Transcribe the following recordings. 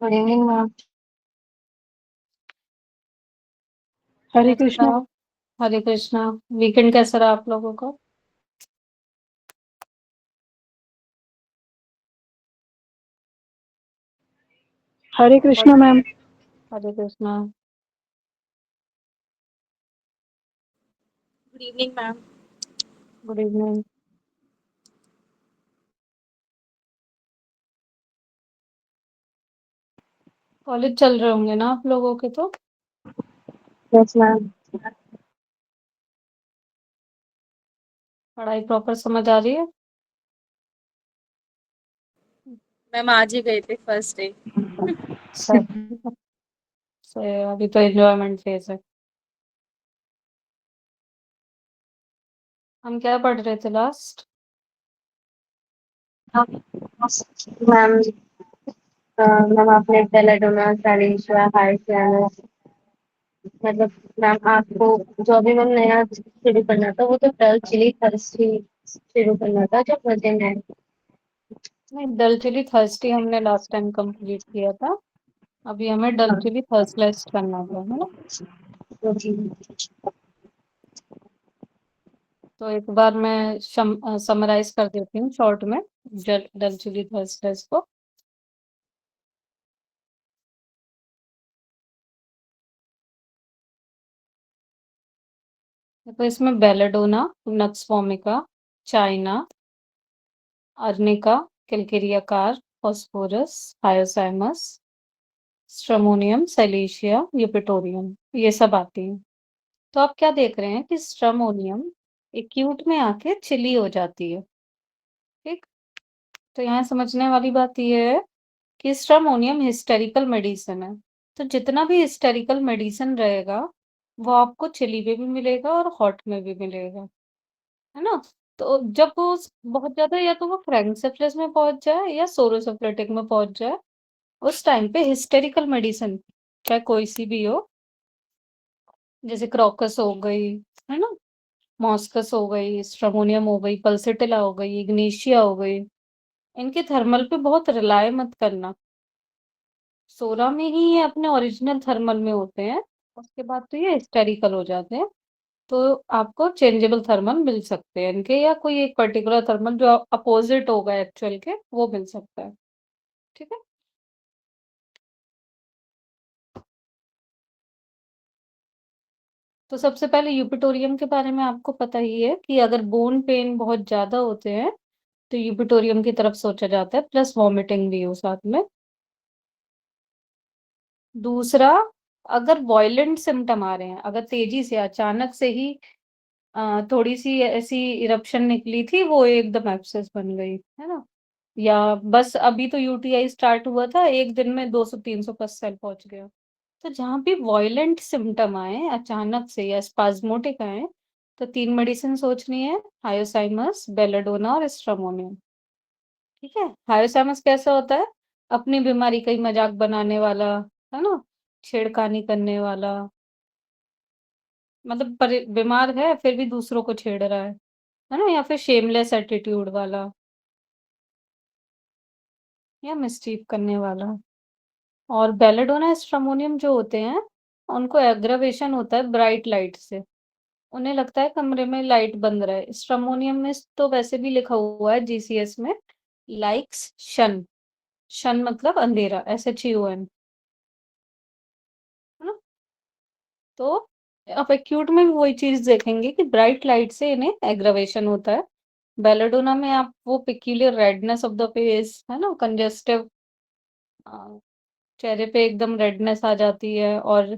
Good evening ma'am. हरे कैसे कृष्णा। रहा? हरे Krishna. Weekend कैसा रहा आप लोगों का? हरे और Krishna ma'am. Hare Krishna. Good evening ma'am. Good evening. College चल रहे होंगे ना आप लोगों के तो? Yes ma'am. पढ़ाई प्रॉपर समझ आ रही है? मैम आज ही गए थे फर्स्ट डे। सर से अभी तो एंजॉयमेंट फेज है। हम क्या पढ़ रहे थे लास्ट? मैम मैम आपने बेलाडोना सालिशा हाइसियानस मतलब मैम आपको जो अभी मैम नया शुरू करना था वो तो डल चिली थर्स्ट ही शुरू करना था जो प्रेजेंट है। नहीं, डल चिली थर्स्टी हमने लास्ट टाइम कंप्लीट किया था। अभी हमें डल हाँ चिली थर्स्टलेस करना था, है ना? तो जी। तो एक बार मैं समराइज कर देती हूँ शॉर्ट में डल चिली थर्स्टलेस को। तो इसमें belladonna, nux vomica, china, arnica, calcarea carb, phosphorus, hyoscyamus, stramonium, silicea, eupatorium, ये सब आती हैं। तो आप क्या देख रहे हैं कि स्ट्रमोनियम एक्यूट में आके चिली हो जाती है। ठीक। तो यहाँ समझने वाली बात ये है कि स्ट्रमोनियम हिस्टेरिकल मेडिसिन है। तो जितना भी हिस्टेरिकल मेडिसिन रहेगा वो आपको चिली में भी मिलेगा और हॉट में भी मिलेगा, है ना? तो जब वो बहुत ज्यादा या तो वो फ्रैंकसेफिलिस में पहुंच जाए या सोरोसेफ्लिटिक में पहुंच जाए, उस टाइम पे हिस्टेरिकल मेडिसिन चाहे कोई सी भी हो, जैसे क्रॉकस हो गई, है ना, मॉस्कस हो गई, स्ट्रमोनियम हो गई, पल्सिटिला हो गई, इग्नेशिया हो गई, इनके थर्मल पे बहुत रिलाय मत करना। सोरा में ही ये अपने ओरिजिनल थर्मल में होते हैं, उसके बाद तो ये हिस्टेरिकल हो जाते हैं। तो आपको चेंजेबल थर्मल मिल सकते हैं इनके, या कोई एक पर्टिकुलर थर्मल जो अपोजिट होगा एक्चुअल के वो मिल सकता है। ठीक है। तो सबसे पहले यूपिटोरियम के बारे में आपको पता ही है कि अगर बोन पेन बहुत ज्यादा होते हैं तो यूपिटोरियम की तरफ सोचा जाता है, प्लस वॉमिटिंग भी हो साथ में। दूसरा, अगर वॉयलेंट सिम्टम आ रहे हैं, अगर तेजी से अचानक से ही थोड़ी सी ऐसी इरप्शन निकली थी, वो एकदम एब्सेस बन गई, है ना, या बस अभी तो यूटीआई स्टार्ट हुआ था, एक दिन में 200-300 का सेल पहुंच गया। तो जहाँ भी वॉयलेंट सिम्टम आए अचानक से या स्पाज्मोटिक आए, तो तीन मेडिसिन सोचनी है: हायोसाइमस, बेलाडोना और स्ट्रामोनियम। ठीक है। हायोसाइमस कैसा होता है? अपनी बीमारी का ही मजाक बनाने वाला, है ना, छेड़खानी करने वाला, मतलब बीमार है फिर भी दूसरों को छेड़ रहा है ना, या फिर शेमलेस एटीट्यूड वाला, या मिसचीफ करने वाला। और बेलेडोना स्ट्रामोनियम जो होते हैं, उनको एग्रावेशन होता है ब्राइट लाइट से। उन्हें लगता है कमरे में लाइट बंद रहे। स्ट्रामोनियम में तो वैसे भी लिखा हुआ है जीसीएस में, लाइक्स शन। शन मतलब अंधेरा, SHUN, है ना? तो आप एक्यूट में भी वही चीज देखेंगे कि ब्राइट लाइट से इन्हें एग्रावेशन होता है। बेलेडोना में आप वो peculiar redness of the face, है ना, कंजेस्टिव, चेहरे पे एकदम रेडनेस आ जाती है, और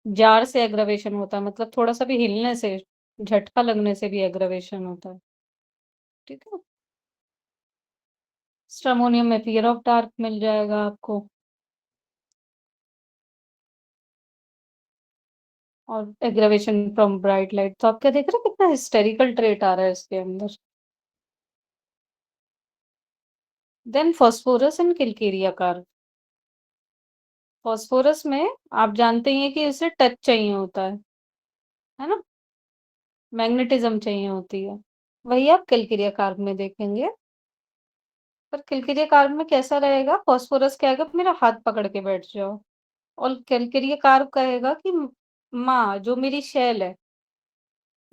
जार से एग्रावेशन होता है, मतलब थोड़ा सा भी हिलने से, झटका लगने से भी एग्रावेशन होता है। ठीक है। स्ट्रामोनियम में फियर ऑफ डार्क मिल जाएगा आपको, और एग्रावेशन फ्रॉम ब्राइट लाइट। तो आप क्या देख रहे हैं कितना हिस्टेरिकल ट्रेट आ रहा है इसके अंदर। Then phosphorus and calcarea carb. Phosphorus में आप जानते ही हैं कि इसे टच चाहिए होता है ना, मैग्नेटिज्म चाहिए होती है। वही आप किलकेरिया कार में देखेंगे। पर किलकिरिया कार्ब में कैसा रहेगा, फास्फोरस कहेगा मेरा हाथ पकड़ के बैठ जाओ, और किलकिरिया कार्ब कहेगा कि माँ जो मेरी शेल है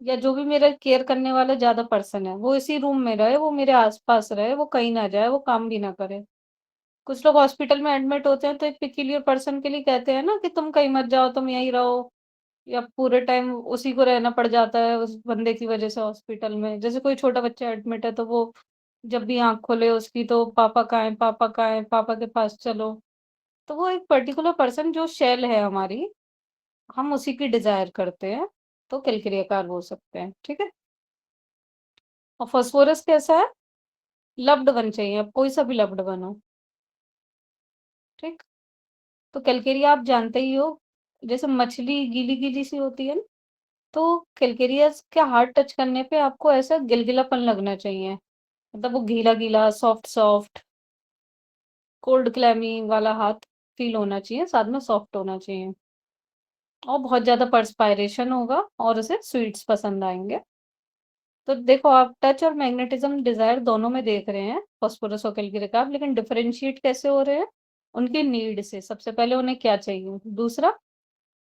या जो भी मेरा केयर करने वाला ज्यादा पर्सन है वो इसी रूम में रहे, वो मेरे आसपास रहे, वो कहीं ना जाए, वो काम भी ना करे। कुछ लोग हॉस्पिटल में एडमिट होते हैं तो एक पिक्यूलियर पर्सन के लिए कहते हैं ना कि तुम कहीं मत जाओ, तुम यहीं रहो, या पूरे टाइम उसी को रहना पड़ जाता है उस बंदे की वजह से हॉस्पिटल में। जैसे कोई छोटा बच्चा एडमिट है तो वो जब भी आंख खोले उसकी तो पापा कहाँ है, पापा कहाँ है, पापा के पास चलो। तो वो एक पर्टिकुलर पर्सन जो शेल है हमारी, हम उसी की डिजायर करते हैं, तो किलकिरियाकार हो सकते हैं, ठीक है। और फास्फोरस कैसा है, लव्ड वन चाहिए, अब कोई सा भी लव्ड वन हो, ठीक। तो कैलकेरिया आप जानते ही हो, जैसे मछली गीली गीली सी होती है ना, तो कैलकेरिया के हाथ टच करने पे आपको ऐसा गिलगिलापन लगना चाहिए, मतलब वो गीला गीला सॉफ्ट सॉफ्ट कोल्ड क्लैमी वाला हाथ फील होना चाहिए, साथ में सॉफ्ट होना चाहिए, और बहुत ज्यादा पर्सपायरेशन होगा, और उसे स्वीट्स पसंद आएंगे। तो देखो आप टच और मैग्नेटिज्म डिजायर दोनों में देख रहे हैं फास्फोरस और कैलकेरिया, लेकिन डिफरेंशिएट कैसे हो रहे हैं, उनकी नीड से। सबसे पहले उन्हें क्या चाहिए, दूसरा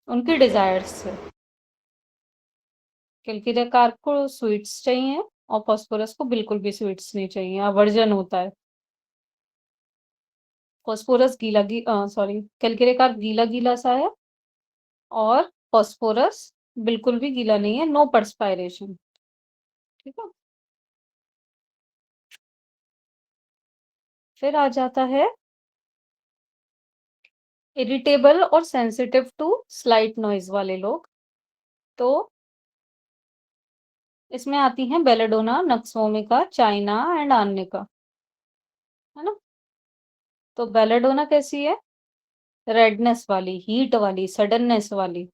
उनकी डिजायर्स से। किलकिरिया कार्प को स्वीट्स चाहिए और फास्फोरस को बिल्कुल भी स्वीट्स नहीं चाहिए, अवर्जन होता है। फास्फोरस सॉरी, किलकिरिया कार्प गीला गीला सा है, और फास्फोरस बिल्कुल भी गीला नहीं है, नो पर्सपायरेशन, ठीक है। फिर आ जाता है इरिटेबल और सेंसिटिव टू स्लाइट नॉइज वाले लोग। तो इसमें आती हैं belladonna, nux vomica, China and arnica, है ना। तो बेलेडोना कैसी है, रेडनेस वाली, हीट वाली, सडननेस वाली।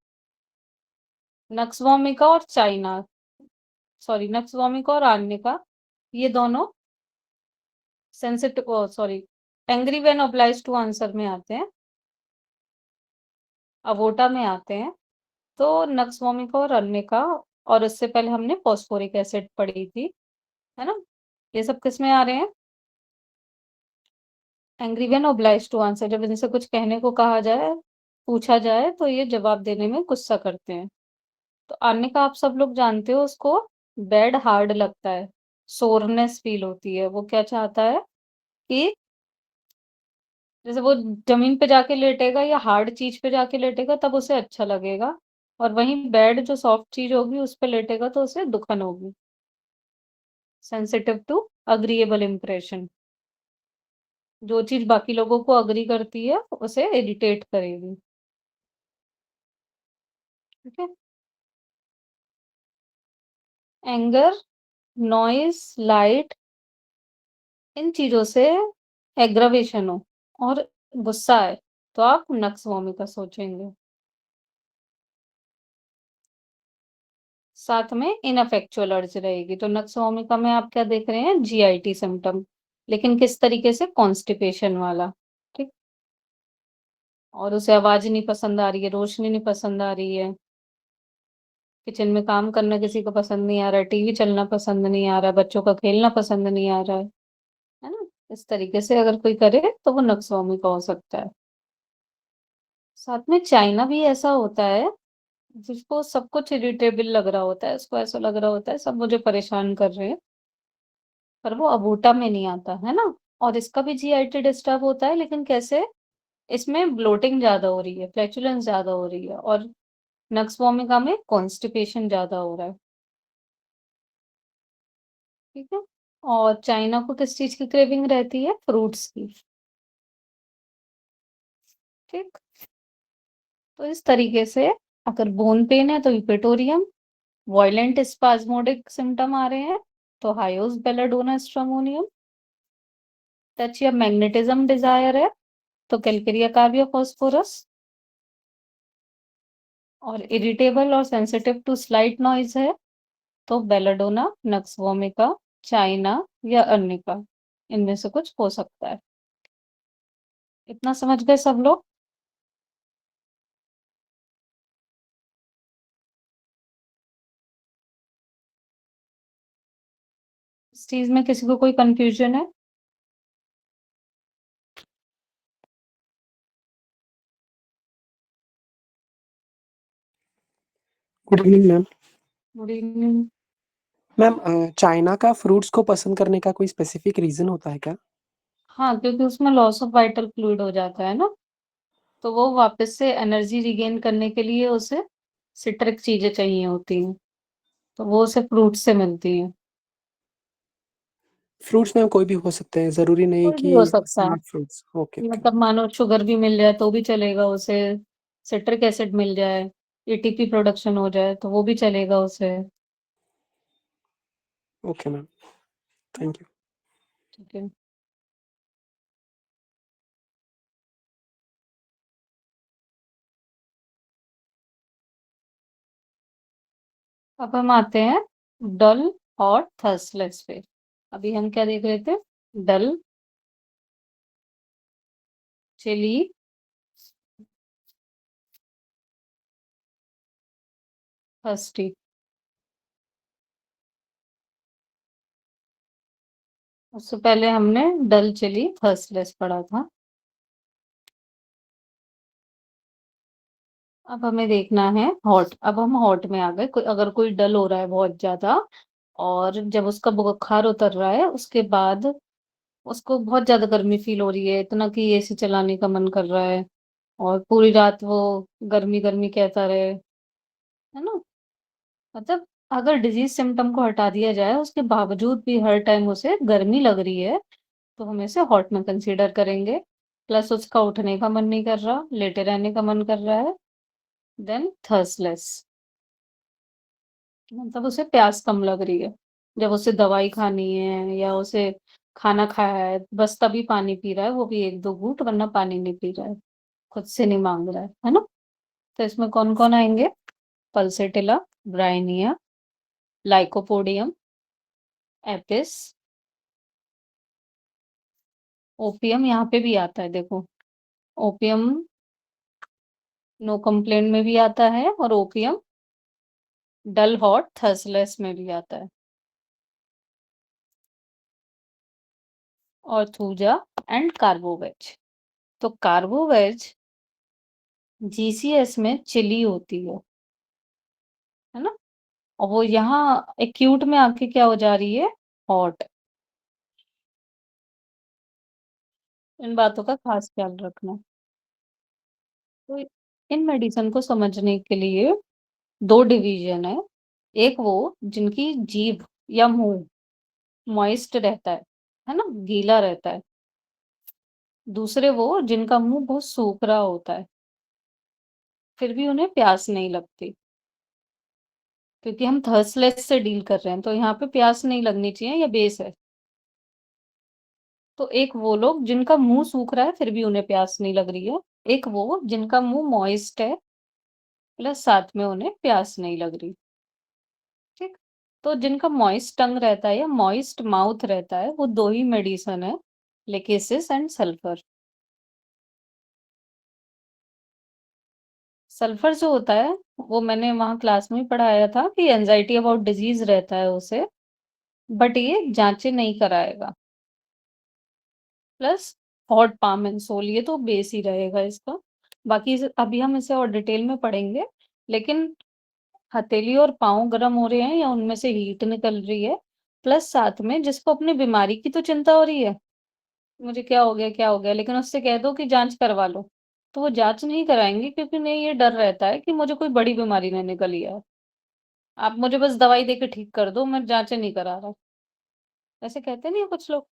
नक्सवामिका और चाइना, सॉरी नक्सवामिका और आर्निका, ये दोनों sensitive, sorry angry when obliged to answer में आते हैं, अवोटा में आते हैं। तो नक्सवामिका और आर्निका, और उससे पहले हमने फॉस्फोरिक एसिड पढ़ी थी, है ना। ये सब किस में आ रहे हैं, angry when obliged to answer, जब इनसे कुछ कहने को कहा जाए, पूछा जाए, तो ये जवाब देने में गुस्सा करते हैं। तो आर्निका आप सब लोग जानते हो, उसको बेड हार्ड लगता है, सोरनेस फील होती है, वो क्या चाहता है कि जैसे वो जमीन पे जाके लेटेगा या हार्ड चीज पे जाके लेटेगा तब उसे अच्छा लगेगा, और वहीं बेड जो सॉफ्ट चीज होगी उस पे लेटेगा तो उसे दुखन होगी। सेंसिटिव टू अग्रीएबल इम्प्रेशन, जो चीज बाकी लोगों को अग्री करती है उसे इरिटेट करेगी, ठीक है। एंगर, नॉइस, लाइट, इन चीजों से एग्रावेशन हो और गुस्सा है तो आप नक्स वोमिका सोचेंगे। साथ में इनअफेक्चुअल अर्ज रहेगी, तो नक्स वोमिका में आप क्या देख रहे हैं, जीआईटी सिम्टम, लेकिन किस तरीके से, कॉन्स्टिपेशन वाला, ठीक। और उसे आवाज नहीं पसंद आ रही है, रोशनी नहीं पसंद आ रही है, किचन में काम करना किसी को पसंद नहीं आ रहा है, टीवी चलना पसंद नहीं आ रहा है, बच्चों का खेलना पसंद नहीं आ रहा है ना। इस तरीके से अगर कोई करे तो वो नक्स वोमिका हो सकता है। साथ में चाइना भी ऐसा होता है, जिसको सब कुछ इरिटेबल लग रहा होता है, उसको ऐसा लग रहा होता है सब मुझे परेशान कर रहे हैं, पर वो अबूटा में नहीं आता है ना। और इसका भी जीआईटी डिस्टर्ब होता है, लेकिन कैसे, इसमें ब्लोटिंग ज्यादा हो रही है, फ्लैचुलेंस ज्यादा हो रही है, और नक्स वोमिका में कॉन्स्टिपेशन ज्यादा हो रहा है, ठीक है। और चाइना को किस चीज की क्रेविंग रहती है, फ्रूट्स की, ठीक। तो इस तरीके से अगर बोन पेन है तो इक्वेटोरियम, वायलेंट स्पाज्मोडिक सिम्टम आ रहे हैं तो हायोस बेलाडोना स्ट्रामोनियम, टच या मैग्नेटिज्म डिजायर है तो कैलकेरिया कार्बिया फॉस्फोरस, और इरिटेबल और सेंसिटिव टू स्लाइट नॉइज है तो बेलाडोना, नक्स वोमिका, चाइना या अर्निका, इनमें से कुछ हो सकता है। इतना समझ गए सब लोग। इस चीज में किसी को कोई कंफ्यूजन है? Good evening ma'am. Good evening. Ma'am China का फ्रूट्स को पसंद करने का कोई स्पेसिफिक रीज़न होता है क्या? हाँ, क्योंकि उसमें लॉस ऑफ वाइटल फ्लूइड हो जाता है ना, तो वो वापस से एनर्जी रिगेन करने के लिए उसे सिट्रिक चीज़ें चाहिए होती हैं, तो वो उसे फ्रूट से मिलती हैं। फ्रूट्स में कोई भी हो सकते हैं, ज़रूरी नहीं कोई भी हो कि सकता है, स्मार्ट फ्रूट्स। Okay, okay. मतलब मानो शुगर भी मिल जाए तो भी चलेगा उसे, सिट्रिक एसिड मिल जाए, एटीपी प्रोडक्शन हो जाए तो वो भी चलेगा उसे। Okay ma'am, thank you. ठीक है। अब हम आते हैं डल और थर्स्टलेस पे। अभी हम क्या देख रहे थे? डल, चिली, थर्स्टी। उससे पहले हमने डल, चिली, थर्स्टलेस पढ़ा था। अब हमें देखना है हॉट। अब हम हॉट में आ गए। अगर कोई डल हो रहा है बहुत ज्यादा और जब उसका बुखार उतर रहा है उसके बाद उसको बहुत ज्यादा गर्मी फील हो रही है, इतना कि एसी चलाने का मन कर रहा है और पूरी रात वो गर्मी गर्मी कहता रहे, है ना। मतलब अगर डिजीज सिम्टम को हटा दिया जाए उसके बावजूद भी हर टाइम उसे गर्मी लग रही है तो हम इसे हॉट में कंसीडर करेंगे। प्लस उसका उठने का मन नहीं कर रहा, लेटे रहने का मन कर रहा है, देन थर्स्टलेस, मतलब उसे प्यास कम लग रही है। जब उसे दवाई खानी है या उसे खाना खाया है बस तभी पानी पी रहा है, वो भी एक दो घूंट, वरना पानी नहीं पी रहा है, खुद से नहीं मांग रहा है ना। तो इसमें कौन कौन आएंगे? Pulsatilla, Bryonia, lycopodium, Apis, opium यहाँ पे भी आता है देखो। ओपियम नो कंप्लेंट में भी आता है और ओपियम डल हॉट थर्सलेस में भी आता है। और थूजा एंड कार्बोवेज। तो कार्बोवेज जीसीएस में चिली होती है ना, और वो यहाँ एक्यूट में आके क्या हो जा रही है? हॉट। इन बातों का खास ख्याल रखना। तो इन मेडिसिन को समझने के लिए दो डिवीजन है। एक वो जिनकी जीभ या मुंह मॉइस्ट रहता है ना, गीला रहता है। दूसरे वो जिनका मुंह बहुत सूख रहा होता है फिर भी उन्हें प्यास नहीं लगती, क्योंकि हम थर्स्टलेस से डील कर रहे हैं तो यहाँ पे प्यास नहीं लगनी चाहिए, या बेस है। तो एक वो लोग जिनका मुंह सूख रहा है फिर भी उन्हें प्यास नहीं लग रही है, एक वो जिनका मुंह मॉइस्ट है प्लस साथ में उन्हें प्यास नहीं लग रही। ठीक। तो जिनका मॉइस्ट टंग रहता है या मॉइस्ट माउथ रहता है वो दो ही मेडिसन है, लेकेसिस एंड सल्फर। सल्फर जो होता है वो मैंने वहां क्लास में पढ़ाया था कि एंजाइटी अबाउट डिजीज रहता है उसे, बट ये जांचें नहीं कराएगा। Plus hot palm and sole, ये तो बेस ही रहेगा इसका। बाकी अभी हम इसे और डिटेल में पढ़ेंगे। लेकिन हथेली और पाँव गर्म हो रहे हैं या उनमें से हीट निकल रही है, प्लस साथ में जिसको अपनी बीमारी की तो चिंता हो रही है, मुझे क्या हो गया क्या हो गया, लेकिन उससे कह दो कि जांच करवा लो तो वो जांच नहीं कराएंगे, क्योंकि उन्हें ये डर रहता है कि मुझे कोई बड़ी बीमारी ना निकली है, आप मुझे बस दवाई देके ठीक कर दो, मैं जांचें नहीं करा रहा। ऐसे कहते नहीं है कुछ लोग।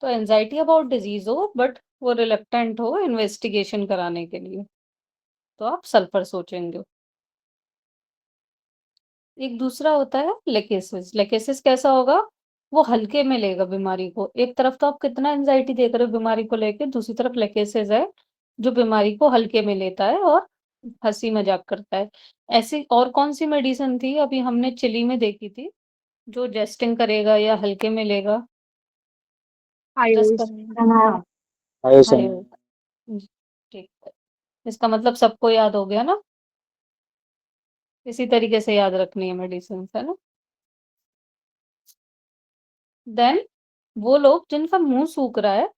तो एंजाइटी अबाउट डिजीज हो बट वो रिलेक्टेंट हो इन्वेस्टिगेशन कराने के लिए, तो आप सल्फर सोचेंगे। एक दूसरा होता है लेकेसिस। लेकेसिस कैसा होगा? वो हल्के में लेगा बीमारी को। एक तरफ तो आप कितना एंजाइटी देख रहे हो बीमारी को लेके, दूसरी तरफ लेकेसिस है जो बीमारी को हल्के में लेता है और हंसी मजाक करता है। ऐसी और कौन सी मेडिसिन थी अभी हमने चिली में देखी थी जो जेस्टिंग करेगा या हल्के में लेगा? रस आयुष। कर, हाँ, आयोसन। हाय, ठीक है। इसका मतलब सबको याद हो गया ना, इसी तरीके से याद रखनी है मेडिसिन, है ना। देन वो लोग जिनका मुंह सूख रहा है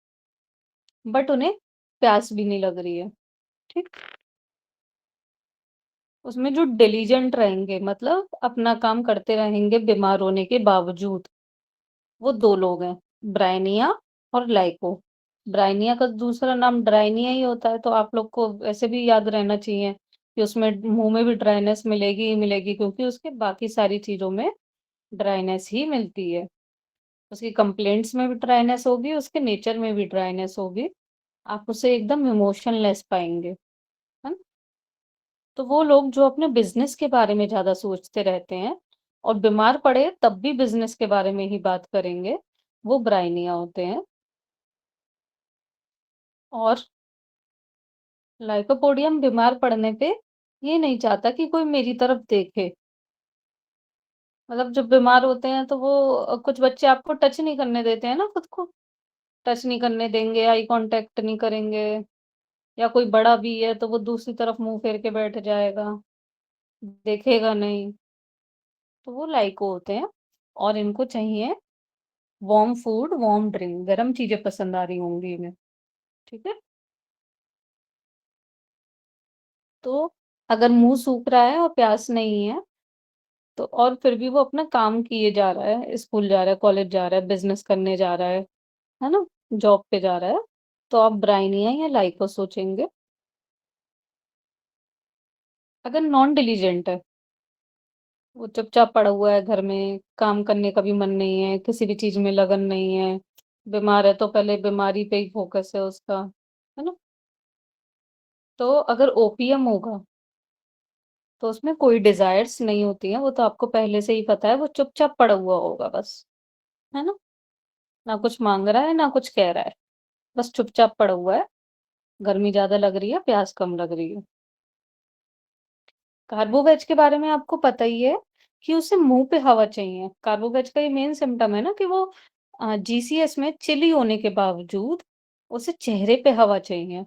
बट उन्हें प्यास भी नहीं लग रही है। ठीक। उसमें जो डिलीजेंट रहेंगे मतलब अपना काम करते रहेंगे बीमार होने के बावजूद, वो 2 लोग हैं, ब्रायनिया और लाइको। ब्रायनिया का दूसरा नाम ड्रायनिया ही होता है, तो आप लोग को वैसे भी याद रहना चाहिए कि उसमें मुँह में भी ड्राइनेस मिलेगी ही मिलेगी, क्योंकि उसके बाकी सारी चीज़ों में ड्राइनेस ही मिलती है। उसकी कंप्लेंट्स में भी ड्राइनेस होगी, उसके नेचर में भी ड्राइनेस होगी। आप उसे एकदम इमोशनलेस पाएँगे, है ना? तो वो लोग जो अपने बिज़नेस के बारे में ज़्यादा सोचते रहते हैं और बीमार पड़े तब भी बिज़नेस के बारे में ही बात करेंगे, वो ब्राइनिया होते हैं। और लाइकोपोडियम बीमार पड़ने पे ये नहीं चाहता कि कोई मेरी तरफ देखे। मतलब जब बीमार होते हैं तो वो कुछ बच्चे आपको टच नहीं करने देते हैं ना खुद को, टच नहीं करने देंगे, आई कॉन्टैक्ट नहीं करेंगे, या कोई बड़ा भी है तो वो दूसरी तरफ मुँह फेर के बैठ जाएगा, देखेगा नहीं। तो वो लाइको होते हैं और इनको चाहिए वार्म फूड, वार्म ड्रिंक, गरम चीज़ें पसंद आ रही होंगी इन्हें, ठीक है? तो अगर मुँह सूख रहा है और प्यास नहीं है, तो और फिर भी वो अपना काम किए जा रहा है, स्कूल जा रहा है, कॉलेज जा रहा है, बिज़नेस करने जा रहा है ना? जॉब पे जा रहा है, तो आप ब्राइनिया या लाइको सोचेंगे। अगर नॉन डिलिजेंट है, वो चुपचाप पड़ा हुआ है घर में, काम करने का भी मन नहीं है, किसी भी चीज़ में लगन नहीं है, बीमार है तो पहले बीमारी पे ही फ़ोकस है उसका, है ना? तो अगर ओपीएम होगा, तो उसमें कोई डिज़ायर्स नहीं होती हैं, वो तो आपको पहले से ही पता है, वो चुपचाप पड़ा हुआ होगा बस, है ना? ना कुछ माँग रहा है, ना कुछ कह रहा है, बस चुपचाप पड़ा हुआ है, गर्मी ज़्यादा लग रही है, प्यास कम लग रही है। कार्बोवेज के बारे में आपको पता ही है कि उसे मुँह पे हवा चाहिए। कार्बोवेज का ये मेन सिम्पटम है ना कि वो जीसीएस में चिली होने के बावजूद उसे चेहरे पे हवा चाहिए।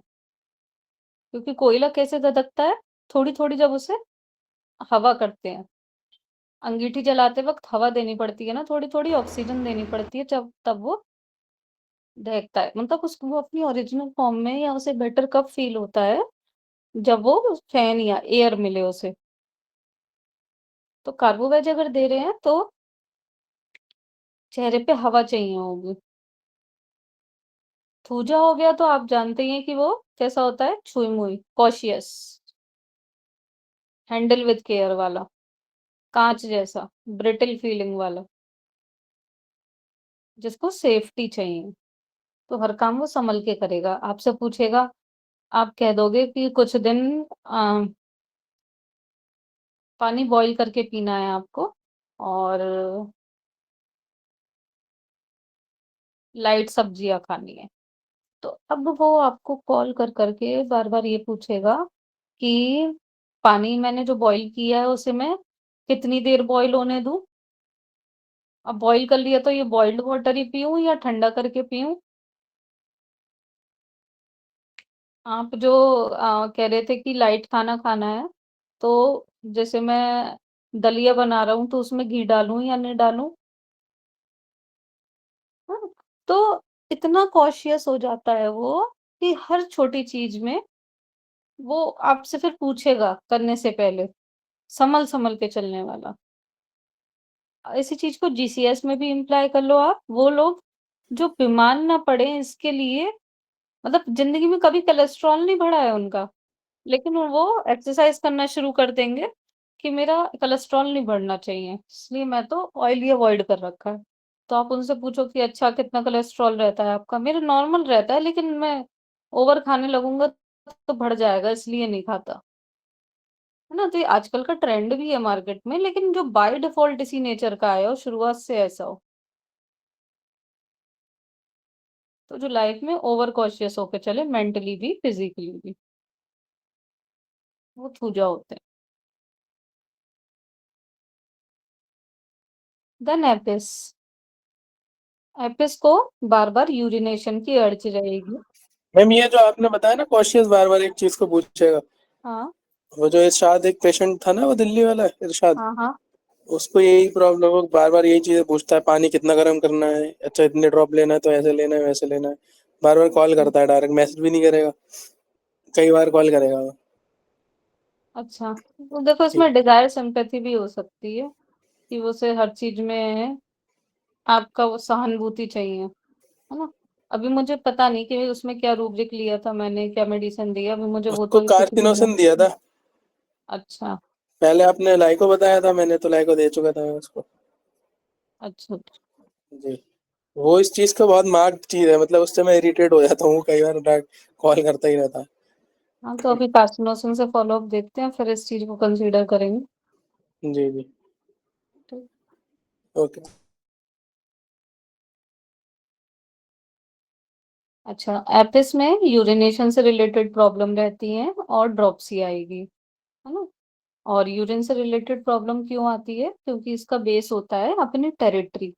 क्योंकि कोयला कैसे धधकता है? थोड़ी-थोड़ी जब उसे हवा करते हैं। अंगीठी जलाते वक़्त हवा देनी पड़ती है ना, थोड़ी-थोड़ी ऑक्सीजन देनी पड़ती है जब तब वो दहकता है। मतलब उसको वो अपनी ओरिजिनल फ़ॉर्म में या उसे बेटर कब फ़ील होता है, जब वो फैन या एयर मिले उसे। तो कार्बोवेज अगर दे रहे हैं तो चेहरे पे हवा चाहिए होगी। थूजा हो गया तो आप जानते ही हैं कि वो कैसा होता है, छुई-मुई, कॉशियस, हैंडल विद केयर वाला, काँच जैसा, ब्रिटल फीलिंग वाला, जिसको सेफ्टी चाहिए। तो हर काम वो सँभल के करेगा। आपसे पूछेगा, आप कह दोगे कि कुछ दिन पानी बॉयल करके पीना है आपको और लाइट सब्जियाँ खानी है। तो अब वो आपको कॉल कर के बार-बार ये पूछेगा कि पानी मैंने जो बॉयल किया है उसे मैं कितनी देर बॉयल होने दूँ? अब बॉयल कर लिया तो ये बॉइल्ड वाटर ही पीऊँ या ठंडा करके पीऊँ? आप जो कह रहे थे कि लाइट खाना खाना है, तो जैसे मैं दलिया बना रहा हूँ तो उसमें घी डालूँ या नहीं डालूँ? हाँ, तो इतना कॉशियस हो जाता है वो कि हर छोटी चीज़ में वो आपसे फिर पूछेगा करने से पहले, संभल-संभल के चलने वाला। इसी चीज़ को जीसीएस में भी इम्प्लाई कर लो आप, वो लोग जो बीमार ना पड़े इसके लिए मतलब ज़िंदगी में कभी कोलेस्ट्रॉल नहीं बढ़ा है उनका, लेकिन वो एक्सरसाइज़ करना शुरू कर देंगे कि मेरा कोलेस्ट्रॉल नहीं बढ़ना चाहिए, इसलिए मैं तो ऑयल ही अवॉइड कर रखा है। तो आप उनसे पूछो कि अच्छा कितना कोलेस्ट्रॉल रहता है आपका? मेरा नॉर्मल रहता है लेकिन मैं ओवर खाने लगूँगा तो बढ़ जाएगा इसलिए नहीं खाता। है ना? तो ये आजकल का ट्रेंड भी है मार्केट में, लेकिन जो बाय डिफ़ॉल्ट इसी नेचर का आया हो, शुरुआत से ऐसा हो। तो जो लाइफ में ओवर कॉशियस होके चले मेंटली भी, फिज़िकली भी, वो थूजा होते हैं। देन एपिस, एपिस को बार-बार यूरिनेशन की अर्ज रहेगी। मैम ये जो आपने बताया ना कॉशियस बार बार एक चीज को पूछेगा, हाँ, वो जो इरशाद एक पेशेंट था ना, वो दिल्ली वाला इरशाद, हाँ, हाँ। उसको यही प्रॉब्लम है, बार बार यही चीजें पूछता है, पानी कितना गर्म करना है, अच्छा इतने ड्रॉप लेना है तो ऐसे लेना है वैसे लेना है, बार बार कॉल हुँ, करता है, डायरेक्ट मैसेज भी नहीं करेगा, कई बार कॉल करेगा वो। अच्छा, तो देखो ठीक। इसमें डिजायर सिंपैथी भी हो सकती है कि वो उसे हर चीज में आपका वो सहानुभूति चाहिए, है ना? अभी मुझे पता नहीं कि उसमें क्या रूब्रिक लिया था मैंने, क्या मेडिसिन दिया, अभी मुझे वो उसको तो कुछ नहीं है। कार्सिनोसिन दिया था। अच्छा पहले आपने लाइको बताया था, मैंने तो लाइको दे चुका था मैं उसको। अच्छा। जी। वो इस चीज का बहुत मार्क्ड चीज है, मतलब उससे मैं इरिटेट हो जाता हूँ कई बार, कॉल करता ही रहता है। हाँ, तो अभी कार्सिनोसिन से फॉलो अप देखते हैं, फिर इस चीज को कंसीडर करेंगे। जी जी। तो ओके। अच्छा, एपिस में यूरिनेशन से रिलेटेड प्रॉब्लम रहती है और ड्रॉप्सी आएगी, है ना? और यूरिन से रिलेटेड प्रॉब्लम क्यों आती है? क्योंकि इसका बेस होता है अपनी टेरिटरी,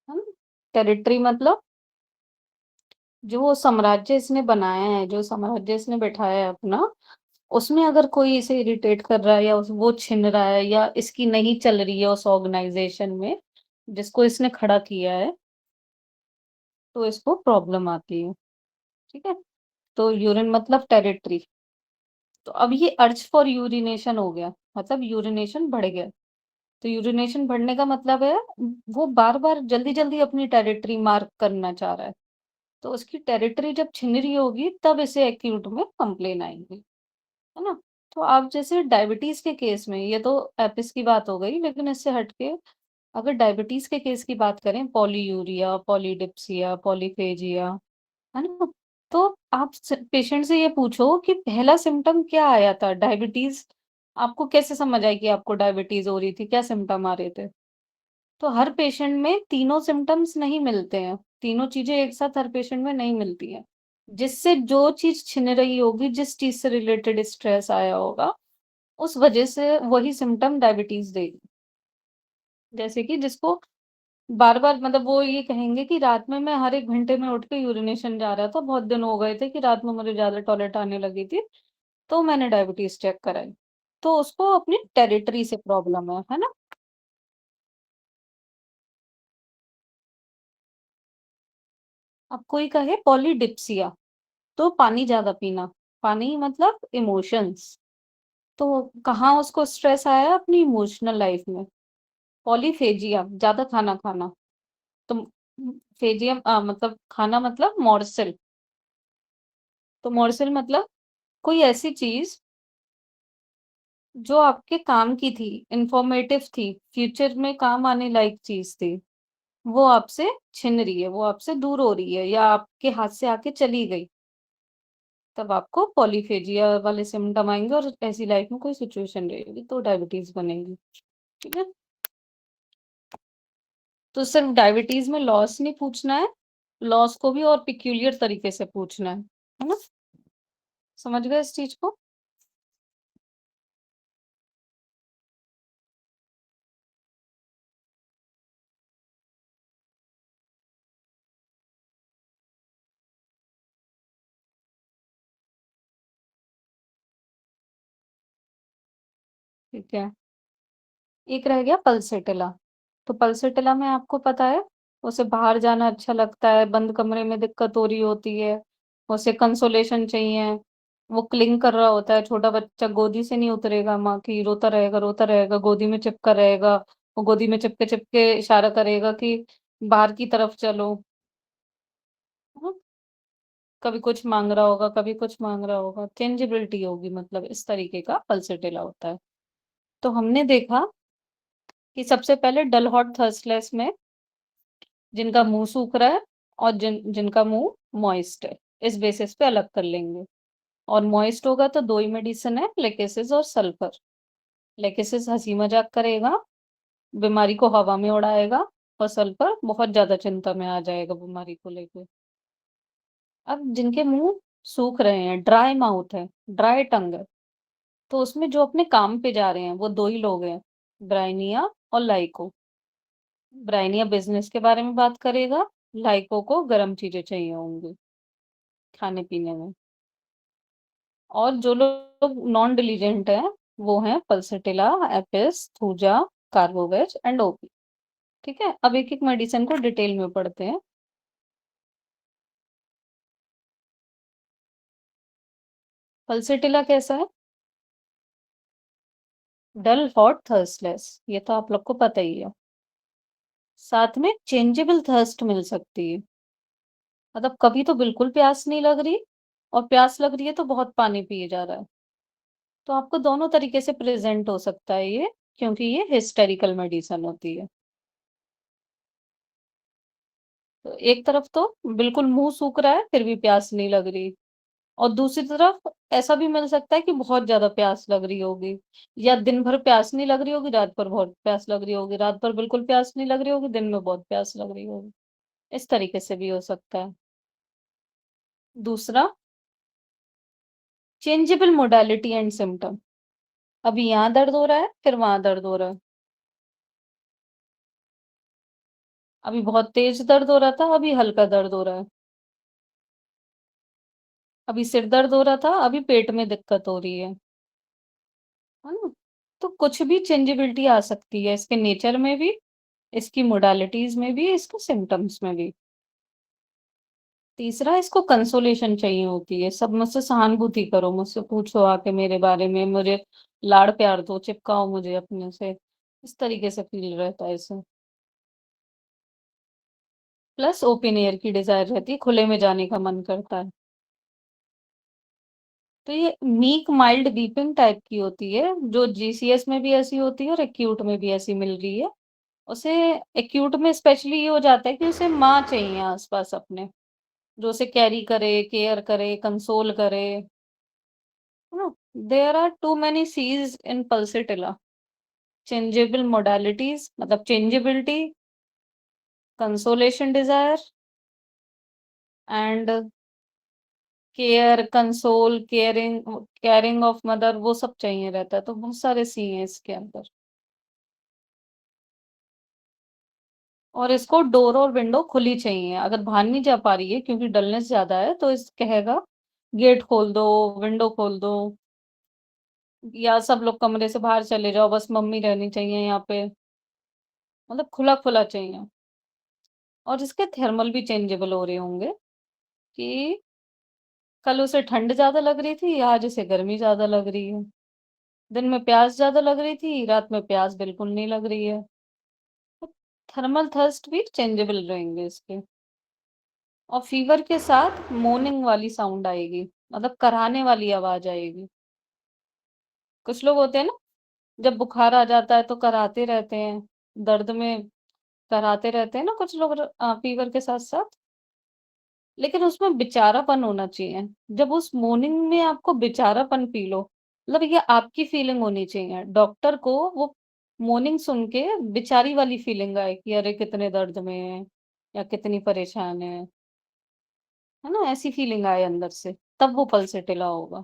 है ना? टेरिटरी मतलब जो साम्राज्य इसने बनाया है, जो साम्राज्य इसने बैठाया है अपना, उसमें अगर कोई इसे इरिटेट कर रहा है या वो छिन रहा है या इसकी नहीं चल रही है उस ऑर्गेनाइजेशन में जिसको इसने खड़ा किया है, तो इसको प्रॉब्लम आती है। ठीक है, तो यूरिन मतलब टेरिटरी। तो अब ये अर्ज फॉर यूरिनेशन हो गया, मतलब यूरिनेशन बढ़ गया। तो यूरिनेशन बढ़ने का मतलब है वो बार बार जल्दी जल्दी अपनी टेरिटरी मार्क करना चाह रहा है। तो उसकी टेरिटरी जब छिन रही होगी तब इसे एक्यूट में कंप्लेन आएंगी, है ना? तो आप जैसे डायबिटीज के केस में, ये तो एपिस की बात हो गई, लेकिन इससे हटके अगर डायबिटीज के केस की बात करें, पॉलीयूरिया, पॉलीडिप्सिया, पॉलीफेजिया, है ना? तो आप पेशेंट से ये पूछो कि पहला सिम्टम क्या आया था डायबिटीज, आपको कैसे समझ आई कि आपको डायबिटीज हो रही थी, क्या सिम्टम आ रहे थे? तो हर पेशेंट में तीनों सिम्टम्स नहीं मिलते हैं, तीनों चीजें एक साथ हर पेशेंट में नहीं मिलती हैं। जिससे जो चीज छिन रही होगी, जिस चीज से रिलेटेड स्ट्रेस आया होगा, उस वजह से वही सिम्टम डायबिटीज देगी। जैसे कि जिसको बार बार, मतलब वो ये कहेंगे कि रात में मैं हर 1 घंटे में उठ के यूरिनेशन जा रहा था, बहुत दिन हो गए थे कि रात में मुझे ज्यादा टॉयलेट आने लगी थी, तो मैंने डायबिटीज चेक कराई। तो उसको अपनी टेरिटरी से प्रॉब्लम है ना? अब कोई कहे पॉलीडिप्सिया, तो पानी ज्यादा पीना, पानी मतलब इमोशंस। तो कहाँ उसको स्ट्रेस आया? अपनी इमोशनल लाइफ में। पॉलीफेजिया ज्यादा खाना खाना, तो फेजियम मतलब खाना मतलब मॉर्सल। तो मॉर्सल मतलब कोई ऐसी चीज जो आपके काम की थी, इंफॉर्मेटिव थी, फ्यूचर में काम आने लायक चीज थी, वो आपसे छिन रही है, वो आपसे दूर हो रही है या आपके हाथ से आके चली गई, तब आपको पॉलीफेजिया वाले सिम्टम आएंगे और ऐसी लाइफ में कोई सिचुएशन रहेगी तो डायबिटीज बनेगी। ठीक है, तो सिर्फ डायबिटीज में लॉस नहीं पूछना है, लॉस को भी और पिक्यूलियर तरीके से पूछना है ना? समझ गए इस चीज को? ठीक है, एक रह गया पल्सेटिला। तो पल्सेटिला में आपको पता है, उसे बाहर जाना अच्छा लगता है, बंद कमरे में दिक्कत हो रही होती है, उसे कंसोलेशन चाहिए, वो क्लिंग कर रहा होता है, छोटा बच्चा गोदी से नहीं उतरेगा माँ की, रोता रहेगा, गोदी में चिपका रहेगा, वो गोदी में चिपके चिपके इशारा करेगा कि बाहर की तरफ चलो, है ना? कभी कुछ मांग रहा होगा, कभी कुछ मांग रहा होगा, चेंजेबिलिटी होगी, मतलब इस तरीके का पल्सेटिला होता है। तो हमने देखा कि सबसे पहले डल हॉट थर्स्टलेस में जिनका मुंह सूख रहा है और जिनका मुंह मॉइस्ट है, इस बेसिस पे अलग कर लेंगे। और मॉइस्ट होगा तो दो ही मेडिसिन है, लेकेसिस और सल्फर। लेकेसिस हंसी मजाक करेगा, बीमारी को हवा में उड़ाएगा, और सल्फर बहुत ज्यादा चिंता में आ जाएगा बीमारी को लेके। अब जिनके मुंह सूख रहे हैं, ड्राई माउथ है, ड्राई टंग है, तो उसमें जो अपने काम पे जा रहे हैं वो दो ही लोग हैं, ब्राइनिया और लाइको। ब्राइनिया बिजनेस के बारे में बात करेगा, लाइको को गर्म चीजें चाहिए होंगी खाने पीने में। और जो लोग नॉन डिलीजेंट हैं वो हैं Pulsatilla, Apis, thuja, carbo veg and OP. ठीक है, अब एक एक मेडिसिन को डिटेल में पढ़ते हैं। पल्सटिला कैसा है? डल, हॉट, थर्स्टलेस, ये तो आप लोग को पता ही है। साथ में चेंजेबल थर्स्ट मिल सकती है, मतलब कभी तो बिल्कुल प्यास नहीं लग रही और प्यास लग रही है तो बहुत पानी पिए जा रहा है। तो आपको दोनों तरीके से प्रेजेंट हो सकता है ये, क्योंकि ये हिस्टेरिकल मेडिसिन होती है। तो एक तरफ तो बिल्कुल मुंह सूख रहा है फिर भी प्यास नहीं लग रही, और दूसरी तरफ ऐसा भी मिल सकता है कि बहुत ज्यादा प्यास लग रही होगी, या दिन भर प्यास नहीं लग रही होगी, रात भर बहुत प्यास लग रही होगी, रात भर बिल्कुल प्यास नहीं लग रही होगी, दिन में बहुत प्यास लग रही होगी। इस तरीके से भी हो सकता है। दूसरा, चेंजेबल मोडालिटी एंड सिम्टम। अभी यहाँ दर्द हो रहा है फिर वहां दर्द हो रहा है, अभी बहुत तेज दर्द हो रहा था अभी हल्का दर्द हो रहा है, अभी सिर दर्द हो रहा था अभी पेट में दिक्कत हो रही है ना? तो कुछ भी चेंजेबिलिटी आ सकती है इसके नेचर में भी, इसकी मोडालिटीज में भी, इसके सिम्टम्स में भी। तीसरा, इसको कंसोलेशन चाहिए होती है, सब मुझसे सहानुभूति करो, मुझसे पूछो आके मेरे बारे में, मुझे लाड़ प्यार दो, चिपकाओ मुझे अपने से, इस तरीके से फील रहता है इसे। प्लस ओपन एयर की डिजायर रहती है, खुले में जाने का मन करता है। तो ये मीक माइल्ड वीपिंग टाइप की होती है, जो जीसीएस में भी ऐसी होती है और एक्यूट में भी ऐसी मिल रही है। उसे एक्यूट में स्पेशली ये हो जाता है कि उसे माँ चाहिए आसपास अपने, जो उसे कैरी करे, केयर करे, कंसोल करे, है ना? There are too many sees in pulsatilla, changeable modalities मतलब changeability, consolation desire and care, console, caring, caring of mother, वो सब चाहिए रहता है। तो बहुत सारे सी हैं इसके अंदर। और इसको डोर और विंडो खुली चाहिए, अगर बाहर नहीं जा पा रही है क्योंकि डलनेस ज्यादा है तो इस कहेगा गेट खोल दो, विंडो खोल दो, या सब लोग कमरे से बाहर चले जाओ, बस मम्मी रहनी चाहिए यहाँ पे, मतलब खुला खुला चाहिए। और इसके थर्मल भी चेंजेबल हो रहे होंगे कि कल उसे ठंड ज्यादा लग रही थी, आज उसे गर्मी ज्यादा लग रही है, दिन में प्यास ज्यादा लग रही थी, रात में प्यास बिल्कुल नहीं लग रही है। थर्मल थर्स्ट भी चेंजेबल रहेंगे इसके। और फीवर के साथ मोर्निंग वाली साउंड आएगी, मतलब कराहने वाली आवाज आएगी। कुछ लोग होते हैं ना, जब बुखार आ जाता है तो कराहते रहते हैं, दर्द में कराहते रहते हैं ना कुछ लोग, फीवर के साथ साथ। लेकिन उसमें बेचारापन होना चाहिए, जब उस मॉर्निंग में आपको बेचारापन फील हो, मतलब ये आपकी फीलिंग होनी चाहिए, डॉक्टर को वो मॉर्निंग सुन के बेचारी वाली फीलिंग आए कि अरे कितने दर्द में है या कितनी परेशान है ना, ऐसी फीलिंग आए अंदर से, तब वो पल्सेटिला होगा।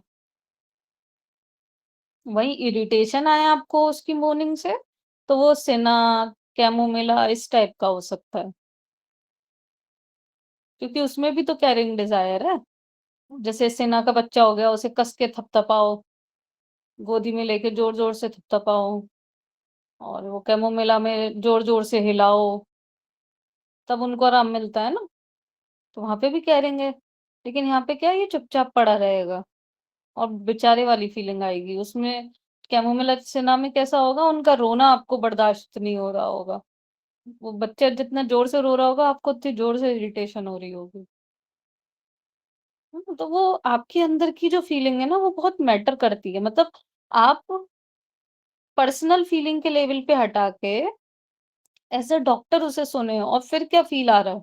वही इरिटेशन आए आपको उसकी मॉर्निंग से, तो वो सेना, कैमोमिला इस टाइप का हो सकता है, क्योंकि उसमें भी तो कैरिंग डिजायर है। जैसे सेना का बच्चा हो गया, उसे कस के थपथपाओ, गोदी में लेके जोर जोर से थपथपाओ, और वो कैमोमिला में जोर जोर से हिलाओ, तब उनको आराम मिलता है ना। तो वहां पे भी करेंगे, लेकिन यहाँ पे क्या है, ये चुपचाप पड़ा रहेगा और बेचारे वाली फीलिंग आएगी उसमें। कैमोमिला सेना में कैसा होगा, उनका रोना आपको बर्दाश्त नहीं हो रहा होगा, वो बच्चा जितना जोर से रो रहा होगा आपको उतनी जोर से इरिटेशन हो रही होगी। तो वो आपके अंदर की जो फीलिंग है ना, वो बहुत मैटर करती है, मतलब आप पर्सनल फीलिंग के लेवल पे हटा के एज अ डॉक्टर उसे सुने और फिर क्या फील आ रहा है,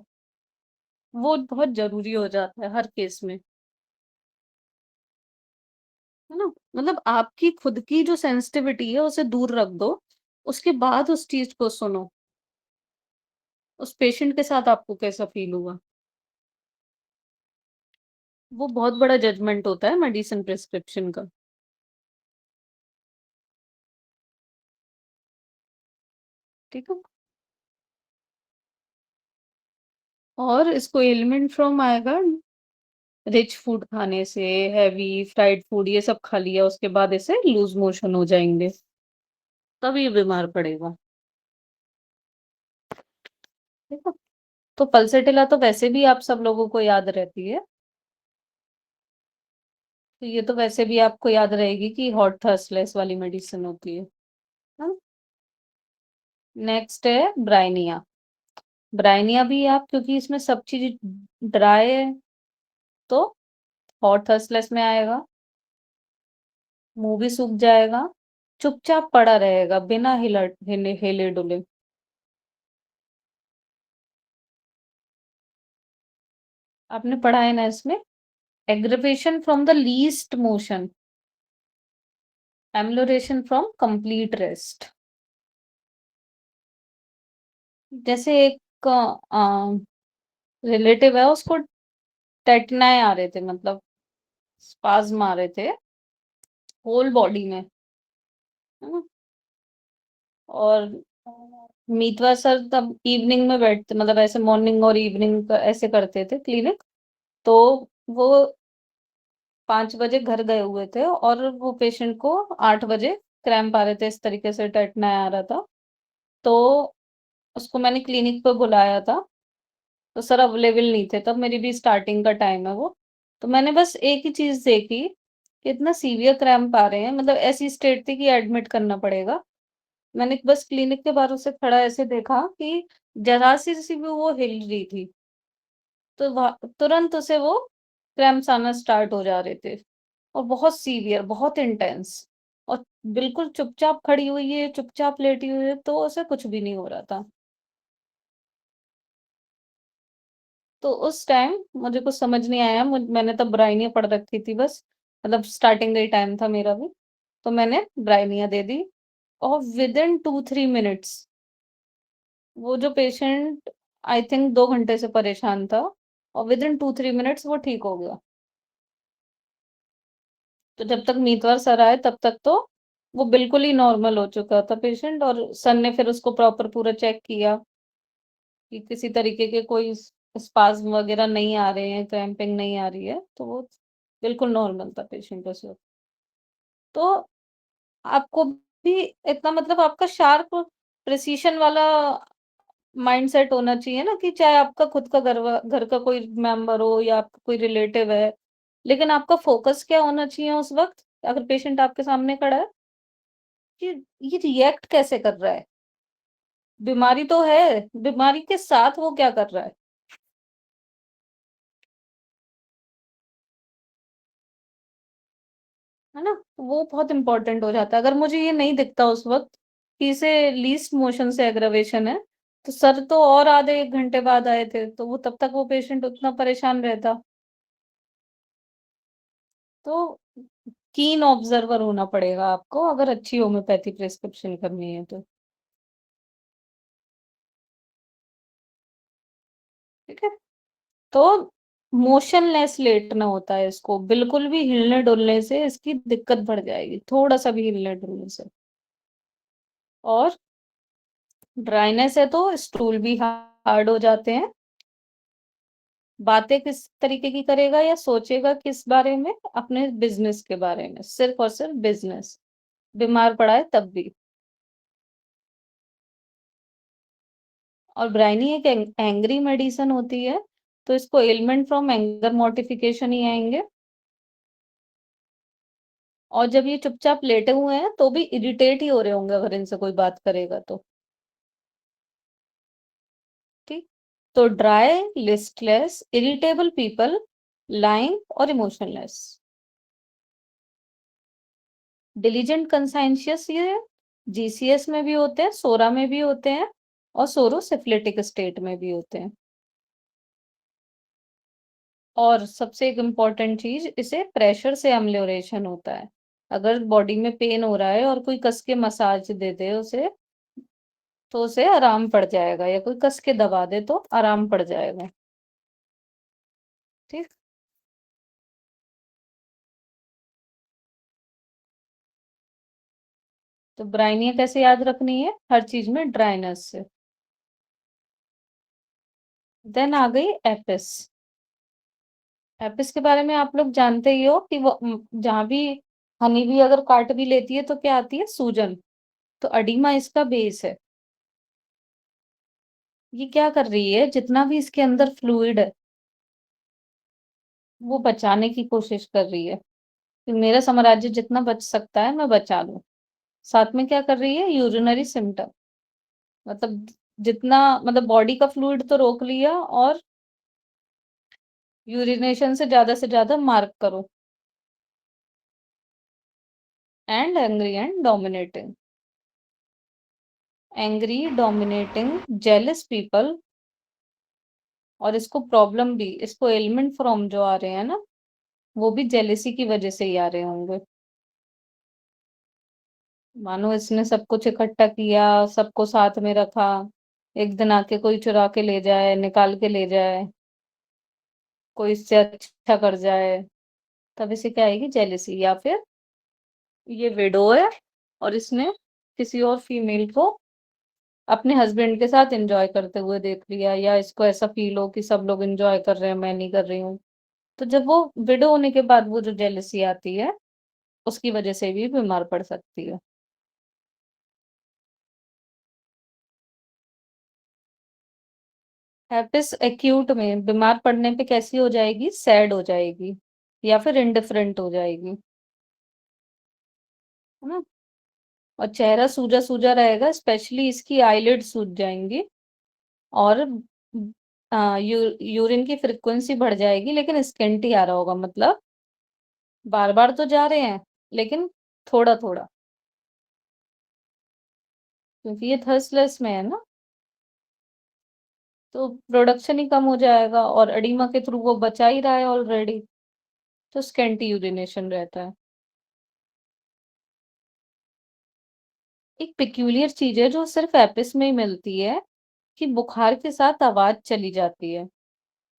वो बहुत जरूरी हो जाता है हर केस में, है ना? मतलब आपकी खुद की जो सेंसिटिविटी है उसे दूर रख दो, उसके बाद उस चीज को सुनो, उस पेशेंट के साथ आपको कैसा फील हुआ। वो बहुत बड़ा जजमेंट होता है मेडिसिन प्रिस्क्रिप्शन का। ठीक है। और इसको एलिमेंट फ्रॉम आएगा रिच फूड खाने से, हैवी फ्राइड फूड ये सब खा लिया उसके बाद इसे लूज मोशन हो जाएंगे, तब ये बीमार पड़ेगा। ठीक है। तो पल्सेटिला तो वैसे भी आप सब लोगों को याद रहती है, तो ये तो वैसे भी आपको याद रहेगी कि हॉट थर्स्टलेस वाली मेडिसिन होती है। नेक्स्ट है ब्राइनिया। ब्राइनिया भी आप, क्योंकि इसमें सब चीज ड्राई है, तो हॉट थर्स्टलेस में आएगा, मुंह भी सूख जाएगा, चुपचाप पड़ा रहेगा बिना हिले डुले। आपने पढ़ा है ना इसमें, aggravation from the least motion, amelioration from complete rest. जैसे एक रिलेटिव है, उसको टेटनाए आ रहे थे, मतलब स्पाज्म आ रहे थे होल बॉडी में, है ना। और मीतवा सर तब इवनिंग में बैठते, मतलब ऐसे मॉर्निंग और इवनिंग का ऐसे करते थे क्लिनिक। तो वो 5 बजे घर गए हुए थे और वो पेशेंट को 8 बजे क्रैम्प आ रहे थे, इस तरीके से टेटनाए आ रहा था। तो उसको मैंने क्लिनिक पे बुलाया था, तो सर अवेलेबल नहीं थे, तब मेरी भी स्टार्टिंग का टाइम है वो। तो मैंने बस एक ही चीज देखी कि इतना सीवियर क्रैम्प आ रहे हैं, मतलब ऐसी स्टेट थी कि एडमिट करना पड़ेगा। मैंने बस क्लिनिक के बाहर उसे खड़ा ऐसे देखा कि जरा सी भी वो हिल रही थी, तो तुरंत उसे वो क्रैम्प्स आना स्टार्ट हो जा रहे थे, और बहुत सीवियर, बहुत इंटेंस। और बिल्कुल चुपचाप खड़ी हुई है, चुपचाप लेटी हुई है, तो उसे कुछ भी नहीं हो रहा था। तो उस टाइम मुझे कुछ समझ नहीं आया, मैंने तब ब्राइनिया पढ़ रखी थी बस, मतलब स्टार्टिंग का ही टाइम था मेरा भी। तो मैंने ब्राइनिया दे दी, और विद इन 2-3 मिनट्स वो जो पेशेंट आई थिंक 2 घंटे से परेशान था, और विद इन 2-3 मिनट्स वो ठीक हो गया। तो जब तक मीतवार सर आए तब तक तो वो बिल्कुल ही नॉर्मल हो चुका था पेशेंट, और सर ने फिर उसको प्रॉपर पूरा चेक किया कि किसी तरीके के कोई स्पाज्म वगैरह नहीं आ रहे हैं, क्रैम्पिंग नहीं आ रही है, तो वो बिल्कुल नॉर्मल था पेशेंट उस वक्त। तो आपको भी इतना, मतलब आपका शार्प प्रिसीशन वाला माइंडसेट होना चाहिए ना, कि चाहे आपका खुद का घर का कोई मेंबर हो या आपका कोई रिलेटिव है, लेकिन आपका फोकस क्या होना चाहिए उस वक्त, अगर पेशेंट आपके सामने खड़ा है, कि ये रिएक्ट कैसे कर रहा है। बीमारी तो है, बीमारी के साथ वो क्या कर रहा है ना। तो वो बहुत इंपॉर्टेंट हो जाता है। अगर मुझे ये नहीं दिखता उस वक्त कि इसे लीस्ट मोशन से एग्रवेशन है, तो सर तो और आधे 1 घंटे बाद आए थे, तो वो तब तक वो पेशेंट उतना परेशान रहता। तो कीन ऑब्जर्वर होना पड़ेगा आपको, अगर अच्छी होम्योपैथी प्रिस्क्रिप्शन करनी है तो। ठीक है। तो मोशनलेस लेटना होता है इसको, बिल्कुल भी हिलने डुलने से इसकी दिक्कत बढ़ जाएगी, थोड़ा सा भी हिलने डुलने से। और ड्राइनेस है तो स्टूल भी हार्ड हो जाते हैं। बातें किस तरीके की करेगा या सोचेगा किस बारे में, अपने बिजनेस के बारे में, सिर्फ और सिर्फ बिजनेस, बीमार पड़ा है तब भी। और ब्राइनी एक एंग्री मेडिसिन होती है, तो इसको एलिमेंट फ्रॉम एंगर मोर्टिफिकेशन ही आएंगे। और जब ये चुपचाप लेटे हुए हैं तो भी इरिटेट ही हो रहे होंगे अगर इनसे कोई बात करेगा तो। ठीक। तो dry, listless, irritable people, lying और इमोशनलेस। डिलीजेंट कंसाइंशियस ये जीसीएस में भी होते हैं, सोरा में भी होते हैं, और सोरोसिफिलिटिक स्टेट में भी होते हैं। और सबसे एक इम्पॉर्टेंट चीज, इसे प्रेशर से अम्लियोरेशन होता है। अगर बॉडी में पेन हो रहा है और कोई कस के मसाज दे दे उसे, तो उसे आराम पड़ जाएगा, या कोई कस के दबा दे तो आराम पड़ जाएगा। ठीक। तो ब्राइनिया कैसे याद रखनी है, हर चीज में ड्राइनेस से। देन आ गई एपिस। एपिस के बारे में आप लोग जानते ही हो कि वो जहां भी हनी भी अगर काट भी लेती है तो क्या आती है, सूजन। तो अडीमा इसका बेस है। ये क्या कर रही है, जितना भी इसके अंदर फ्लूइड है वो बचाने की कोशिश कर रही है, कि मेरा साम्राज्य जितना बच सकता है मैं बचा लूं। साथ में क्या कर रही है, यूरिनरी सिम्टम, मतलब जितना मतलब बॉडी का फ्लूइड तो रोक लिया और यूरिनेशन से ज़्यादा मार्क करो। And angry and dominating. Angry, dominating, jealous people, और इसको प्रॉब्लम भी, इसको एलिमेंट फ्रॉम जो आ रहे हैं ना, वो भी जेलेसी की वजह से ही आ रहे होंगे। मानो इसने सब कुछ इकट्ठा किया, सबको साथ में रखा, एक दिन आके कोई चुरा के ले जाए, निकाल के ले जाए, कोई इससे अच्छा कर जाए, तब इसे क्या आएगी? जेलेसी। या फिर ये विडो है और इसने किसी और फीमेल को अपने हस्बैंड के साथ एंजॉय करते हुए देख लिया, या इसको ऐसा फील हो कि सब लोग एंजॉय कर रहे हैं, मैं नहीं कर रही हूँ। तो जब वो विडो होने के बाद वो जो जेलसी आती है, उसकी वजह से भी बीमार पड़ सकती है। हेपेस एक्यूट में बीमार पड़ने पे कैसी हो जाएगी? सैड हो जाएगी या फिर इंडिफरेंट हो जाएगी, है ना? और चेहरा सूजा सूजा रहेगा, स्पेशली इसकी आईलिड सूज जाएंगी, और यूरिन की फ्रिक्वेंसी बढ़ जाएगी, लेकिन स्केंटी आ रहा होगा, मतलब बार बार तो जा रहे हैं लेकिन थोड़ा थोड़ा, क्योंकि ये थर्स्टलेस में है ना, तो प्रोडक्शन ही कम हो जाएगा, और एडिमा के थ्रू वो बचा ही रहा है ऑलरेडी, तो स्केंटी यूरिनेशन रहता है। एक पिक्यूलियर चीज है जो सिर्फ एपिस में ही मिलती है, कि बुखार के साथ आवाज चली जाती है।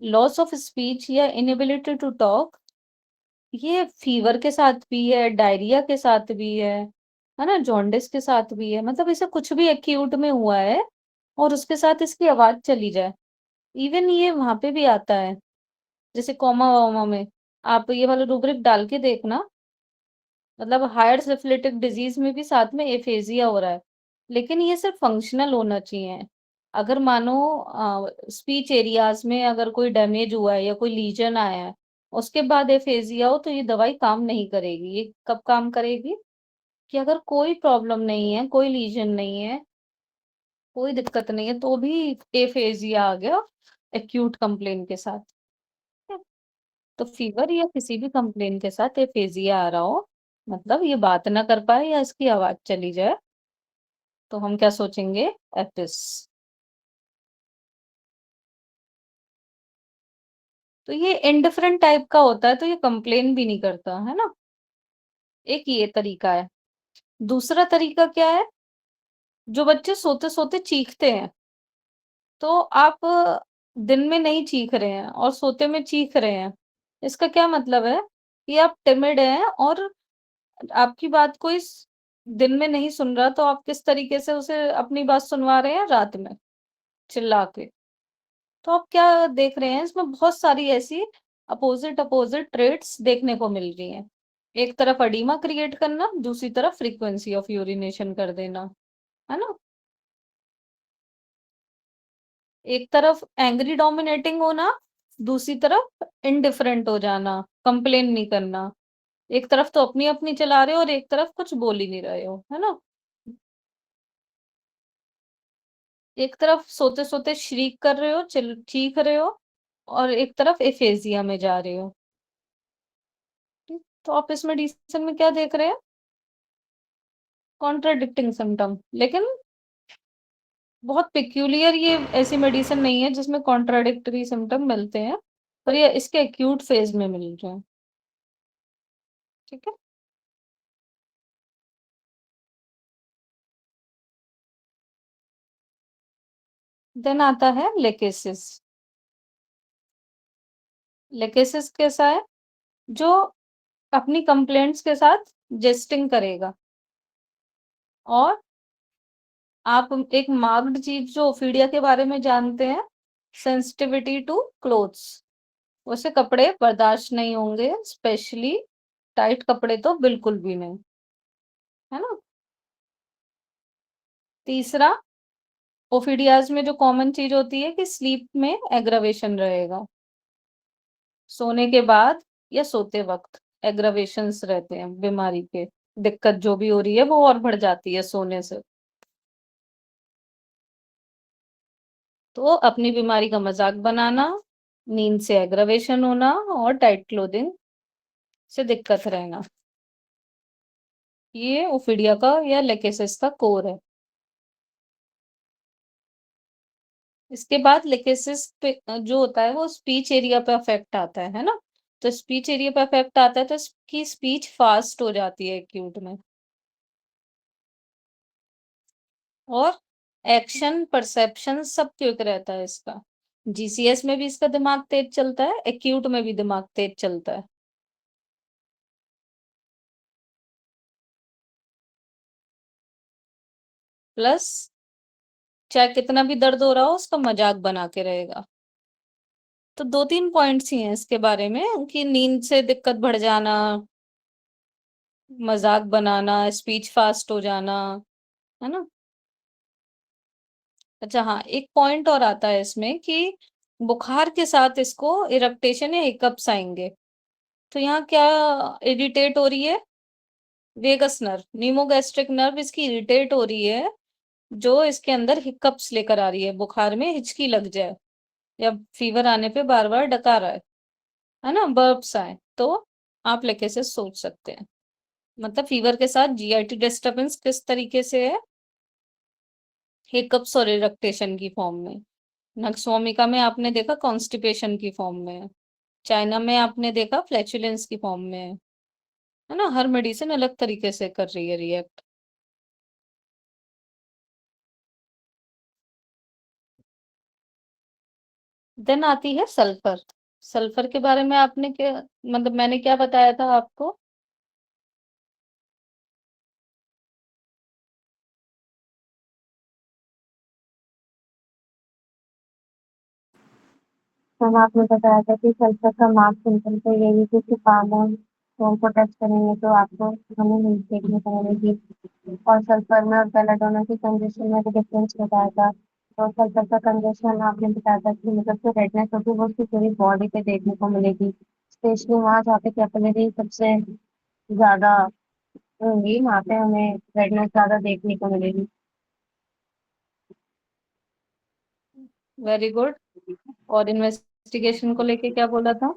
लॉस ऑफ स्पीच या इनएबिलिटी टू टॉक, ये फीवर के साथ भी है, डायरिया के साथ भी है ना, जॉन्डिस के साथ भी है, मतलब इसे कुछ भी एक्यूट में हुआ है और उसके साथ इसकी आवाज चली जाए। इवन ये वहां पे भी आता है, जैसे कोमा वोमा में, आप ये वाला रूब्रिक डाल के देखना, मतलब हायर सिफिलिटिक डिजीज में भी साथ में एफेजिया हो रहा है, लेकिन ये सिर्फ फंक्शनल होना चाहिए। अगर मानो स्पीच एरियाज में अगर कोई डैमेज हुआ है या कोई लीजन आया है, उसके बाद एफेजिया हो, तो ये दवाई काम नहीं करेगी। ये कब काम करेगी? कि अगर कोई प्रॉब्लम नहीं है, कोई लीजन नहीं है, कोई दिक्कत नहीं है, तो भी एफेजिया आ गया एक्यूट कंप्लेन के साथ। तो फीवर या किसी भी कंप्लेन के साथ एफेजिया आ रहा हो, मतलब ये बात ना कर पाए या इसकी आवाज चली जाए, तो हम क्या सोचेंगे? एपिस। तो ये इंडिफरेंट टाइप का होता है, तो ये कंप्लेन भी नहीं करता, है ना? एक ये तरीका है। दूसरा तरीका क्या है? जो बच्चे सोते सोते चीखते हैं, तो आप दिन में नहीं चीख रहे हैं और सोते में चीख रहे हैं, इसका क्या मतलब है? कि आप टिमिड हैं और आपकी बात कोई दिन में नहीं सुन रहा, तो आप किस तरीके से उसे अपनी बात सुनवा रहे हैं? रात में चिल्ला के। तो आप क्या देख रहे हैं? इसमें बहुत सारी ऐसी अपोजिट अपोजिट ट्रेट्स देखने को मिल रही हैं। एक तरफ अडीमा क्रिएट करना, दूसरी तरफ फ्रीक्वेंसी ऑफ यूरिनेशन कर देना, है ना? एक तरफ एंग्री डोमिनेटिंग होना, दूसरी तरफ इनडिफरेंट हो जाना, कंप्लेन नहीं करना। एक तरफ तो अपनी अपनी चला रहे हो और एक तरफ कुछ बोल ही नहीं रहे हो, है ना? एक तरफ सोते सोते श्रीक कर रहे हो, चीख रहे हो, और एक तरफ एफेजिया में जा रहे हो। ठीक, तो आप इस मेडिसिन में क्या देख रहे हैं? Contradicting symptom. लेकिन बहुत पिक्यूलियर ये ऐसी मेडिसिन नहीं है जिसमें कॉन्ट्राडिक्टरी सिम्टम मिलते हैं, पर ये इसके एक्यूट फेज में मिल रहे हैं। ठीक है। देन आता है लेकेसिस। लेकेसिस कैसा है? जो अपनी कंप्लेंट्स के साथ जेस्टिंग करेगा, और आप एक मार्क्ड चीज जो ओफीडिया के बारे में जानते हैं, सेंसिटिविटी टू क्लोथ्स, वैसे कपड़े बर्दाश्त नहीं होंगे, स्पेशली टाइट कपड़े तो बिल्कुल भी नहीं, है ना? तीसरा, ओफीडियाज में जो कॉमन चीज होती है कि स्लीप में एग्रावेशन रहेगा, सोने के बाद या सोते वक्त एग्रावेशंस रहते हैं बीमारी के, दिक्कत जो भी हो रही है वो और बढ़ जाती है सोने से। तो अपनी बीमारी का मजाक बनाना, नींद से एग्रावेशन होना और टाइट क्लोथिंग से दिक्कत रहना, ये ओफिडिया का या लेकेसिस का कोर है। इसके बाद लेकेसिस पे जो होता है वो स्पीच एरिया पे अफेक्ट आता है ना? तो स्पीच एरिया पे अफेक्ट आता है तो इसकी स्पीच फास्ट हो जाती है एक्यूट में। और एक्शन परसेप्शन सब क्विक रहता है इसका। जीसीएस में भी इसका दिमाग तेज चलता है, एक्यूट में भी दिमाग तेज चलता है। प्लस चाहे कितना भी दर्द हो रहा हो उसका मजाक बना के रहेगा। तो 2-3 पॉइंट्स ही हैं इसके बारे में कि नींद से दिक्कत बढ़ जाना, मजाक बनाना, स्पीच फास्ट हो जाना, है ना? अच्छा हाँ, एक पॉइंट और आता है इसमें कि बुखार के साथ इसको इरिटेशन या हिकअप्स आएंगे। तो यहाँ क्या इरिटेट हो रही है? वेगस नर्व, न्यूमोगैस्ट्रिक नर्व इसकी इरिटेट हो रही है, जो इसके अंदर हिकअप्स लेकर आ रही है, बुखार में हिचकी लग जाए या फीवर आने पे बार बार डकार आए, है ना, बर्प्स आए, तो आप लेके से सोच सकते हैं। मतलब फीवर के साथ जीआईटी डिस्टरबेंस किस तरीके से है? हिकअप्स और इरेक्टेशन की फॉर्म में। नक्सवामिका में आपने देखा कॉन्स्टिपेशन की फॉर्म में है। चाइना में आपने देखा फ्लैचुलेंस की फॉर्म में है ना? हर मेडिसिन अलग तरीके से कर रही है रिएक्ट। देन आती है सल्फर। सल्फर के बारे में आपने क्या, मतलब मैंने क्या बताया था आपको? मैम आपने बताया था कि सल्फर का मार्क सिम्टम तो यही है कि पामोन तो उनको टेस्ट करेंगे तो आपको हमें नहीं देखने को मिलेगी। और सल्फर में और बेलाडोना की कंजेशन में भी डिफरेंस बताया था। तो सल्फर का कंजेशन आपने बताया था कि मतलब जो रेडनेस होगी वो उसकी पूरी बॉडी पे देखने को मिलेगी, स्पेशली वहाँ जहाँ पे कैपिलरी सबसे ज्यादा होंगी वहाँ पे हमें रेडनेस ज्यादा देखने को मिलेगी। Very good. और इन्वेस्टिगेशन को लेके क्या बोला था?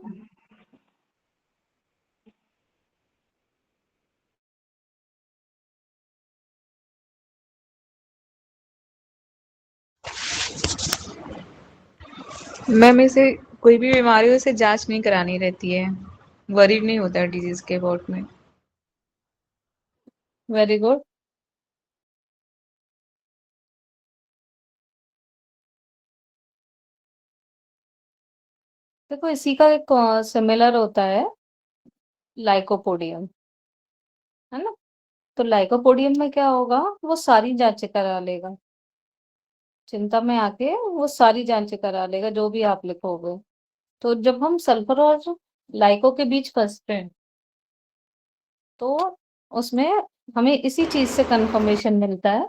मैम इसे कोई भी बीमारी हो इसे जांच नहीं करानी रहती है, वरीड नहीं होता है डिजीज के अबाउट में। Very good. देखो इसी का एक सिमिलर होता है लाइकोपोडियम, है ना? तो लाइकोपोडियम में क्या होगा, वो सारी जांचें करा लेगा, चिंता में आके वो सारी जांचें करा लेगा जो भी आप लिखोगे। तो जब हम सल्फर और लाइको के बीच फंसते हैं तो उसमें हमें इसी चीज से कंफर्मेशन मिलता है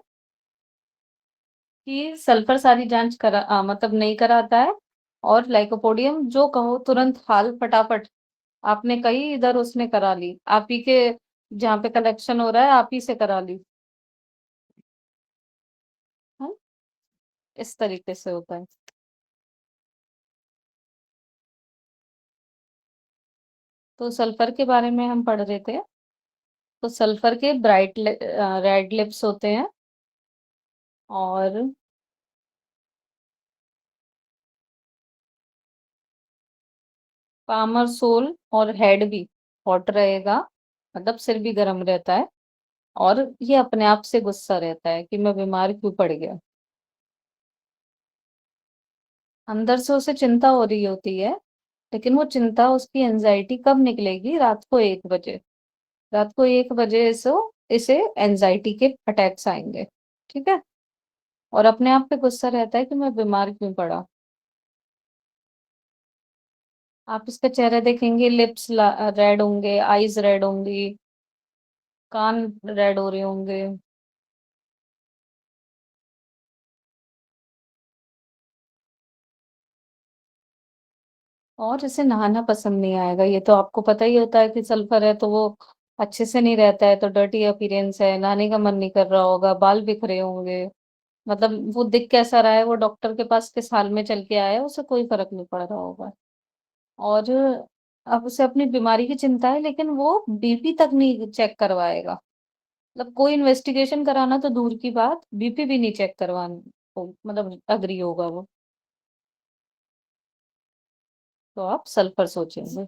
कि सल्फर सारी जांच मतलब नहीं कराता है, और लाइकोपोडियम जो कहो तुरंत हाल फटाफट आपने कही इधर उसने करा ली, आप ही के जहाँ पे कलेक्शन हो रहा है आप ही से करा ली, है? इस तरीके से होता है। तो सल्फर के बारे में हम पढ़ रहे थे। तो सल्फर के ब्राइट रेड लिप्स होते हैं, और पामर सोल और हेड भी हॉट रहेगा, मतलब सिर भी गर्म रहता है, और ये अपने आप से गुस्सा रहता है कि मैं बीमार क्यों पड़ गया। अंदर से उसे चिंता हो रही होती है, लेकिन वो चिंता उसकी एंजाइटी कब निकलेगी? रात को 1 बजे। रात को 1 बजे इसे एंजाइटी के अटैक्स आएंगे, ठीक है? और अपने आप पे गुस्सा रहता है कि मैं बीमार क्यों पड़ा। आप इसका चेहरा देखेंगे, लिप्स रेड होंगे, आईज रेड होंगी, कान रेड हो रहे होंगे। और इसे नहाना पसंद नहीं आएगा, ये तो आपको पता ही होता है कि सल्फर है तो वो अच्छे से नहीं रहता है, तो डर्टी अपीयरेंस है, नहाने का मन नहीं कर रहा होगा, बाल बिखरे होंगे, मतलब वो दिख कैसा रहा है, वो डॉक्टर के पास किस हाल में चल के आया है, उसे कोई फ़र्क नहीं पड़ रहा होगा। और अब उसे अपनी बीमारी की चिंता है, लेकिन वो बीपी तक नहीं चेक करवाएगा। मतलब कोई इन्वेस्टिगेशन कराना तो दूर की बात, बीपी भी नहीं चेक करवाने को मतलब एग्री होगा वो। तो आप सल्फर सोचेंगे,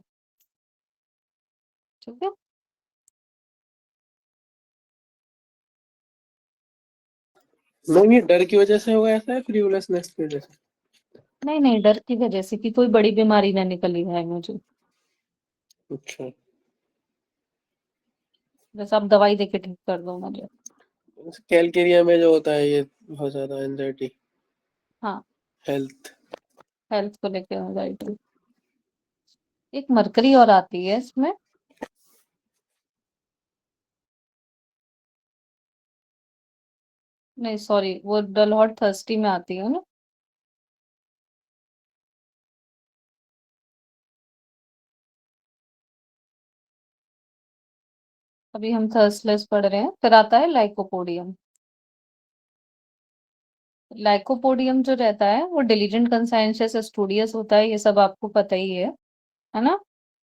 ठीक है? मैम ये डर की वजह से होगा ऐसा है, फ्रीवलेसनेस की वजह से? नहीं, नहीं, डर की वजह से कि कोई बड़ी बीमारी ना निकली है मुझे। अच्छा। बस आप दवाई देके ठीक कर दो मुझे। कैलकेरिया में जो होता है ये बहुत ज्यादा एंजाइटी, हाँ, हेल्थ। हेल्थ को लेके एंजाइटी। एक मरकरी और आती है इसमें। नहीं सॉरी, वो डलहॉट थर्स्टी में आती है ना। अभी हम थर्स्टलेस पढ़ रहे हैं, फिर आता है लाइकोपोडियम। लाइकोपोडियम जो रहता है वो डिलीजेंट कंसाइंशियस स्टूडियस होता है, ये सब आपको पता ही है ना?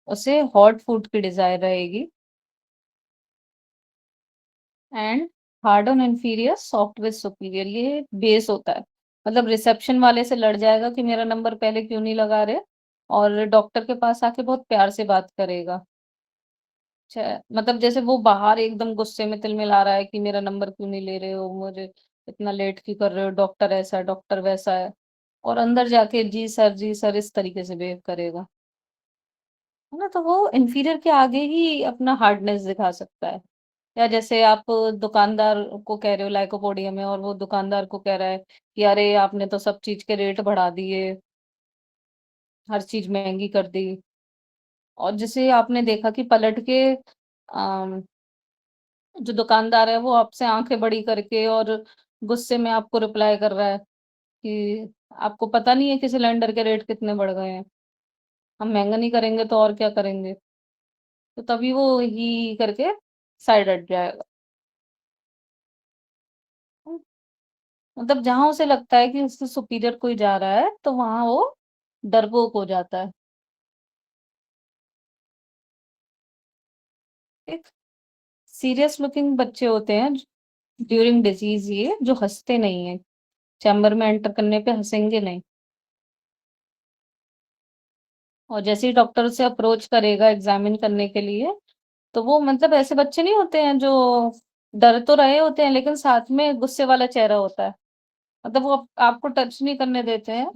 उसे हॉट फूड की डिजायर रहेगी। And hard on inferior, soft with superior, ये बेस होता है। मतलब रिसेप्शन वाले से लड़ जाएगा कि मेरा नंबर पहले क्यों नहीं लगा रहे, और डॉक्टर के पास आके बहुत प्यार से बात करेगा। मतलब जैसे वो बाहर एकदम गुस्से में तिलमिला रहा है कि मेरा नंबर क्यों नहीं ले रहे हो, मुझे इतना लेट क्यों कर रहे हो, डॉक्टर ऐसा है, डॉक्टर वैसा है। और अंदर जाके जी सर इस तरीके से बिहेव करेगा, है ना? तो वो इंफीरियर के आगे ही अपना हार्डनेस दिखा सकता है। या जैसे आप दुकानदार को कह रहे हो लाइकोपोडियम में, और वो दुकानदार को कह रहा है कि अरे आपने तो सब चीज के रेट बढ़ा दिए, हर चीज महंगी कर दी। और जैसे आपने देखा कि पलट के जो दुकानदार है वो आपसे आंखें बड़ी करके और गुस्से में आपको रिप्लाई कर रहा है कि आपको पता नहीं है कि सिलेंडर के रेट कितने बढ़ गए हैं, हम महंगा नहीं करेंगे तो और क्या करेंगे। तो तभी वो ही करके साइड हट जाएगा। मतलब जहां उसे लगता है कि उससे सुपीरियर कोई जा रहा है तो वहां वो डरपोक हो जाता है। एक सीरियस लुकिंग बच्चे होते हैं ड्यूरिंग डिजीज, ये जो हंसते नहीं है, चैम्बर में एंटर करने पे हंसेंगे नहीं। और जैसे ही डॉक्टर से अप्रोच करेगा एग्जामिन करने के लिए, तो वो मतलब ऐसे बच्चे नहीं होते हैं जो डर तो रहे होते हैं लेकिन साथ में गुस्से वाला चेहरा होता है। मतलब वो आपको टच नहीं करने देते हैं,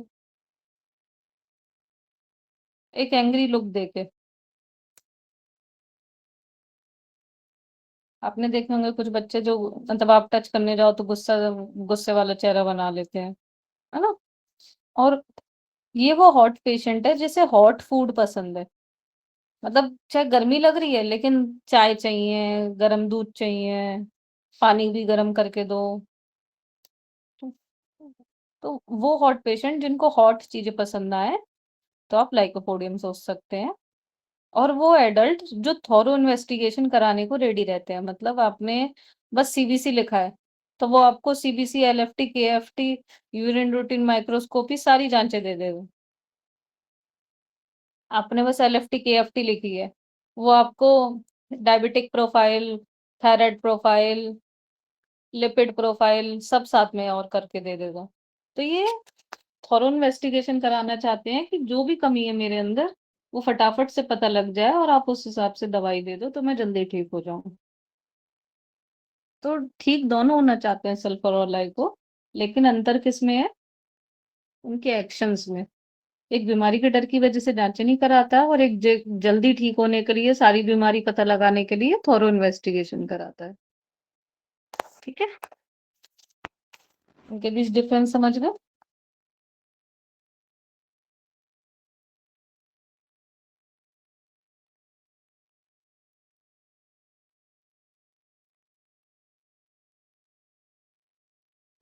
एक एंग्री लुक देके। आपने देखे होंगे कुछ बच्चे जो मतलब आप टच करने जाओ तो गुस्सा गुस्से वाला चेहरा बना लेते हैं, है ना? और ये वो हॉट पेशेंट है जिसे हॉट फूड पसंद है। मतलब चाहे गर्मी लग रही है लेकिन चाय चाहिए, गर्म दूध चाहिए, पानी भी गर्म करके दो। तो तो वो हॉट पेशेंट जिनको हॉट चीजें पसंद आए, तो आप लाइकोपोडियम सोच सकते हैं। और वो एडल्ट जो थॉरो इन्वेस्टिगेशन कराने को रेडी रहते हैं, मतलब आपने बस सीबीसी लिखा है तो वो आपको CBC, LFT, KFT, urine routine microscopy सारी जांचें दे देगा। आपने बस एलएफटी केएफटी लिखी है, वो आपको diabetic profile, thyroid profile, lipid profile सब साथ में और करके दे देगा। तो ये थॉरो इन्वेस्टिगेशन कराना चाहते हैं कि जो भी कमी है मेरे अंदर वो फटाफट से पता लग जाए और आप उस हिसाब से दवाई दे दो तो मैं जल्दी ठीक हो जाऊं। तो ठीक दोनों होना चाहते हैं सल्फर और लाइको, लेकिन अंतर किस में है? उनके एक्शंस में। एक बीमारी के डर की वजह से जांच नहीं कराता, और एक जल्दी ठीक होने के लिए, सारी बीमारी पता लगाने के लिए थॉरो इन्वेस्टिगेशन कराता है। ठीक है, उनके बीच डिफरेंस समझ गए?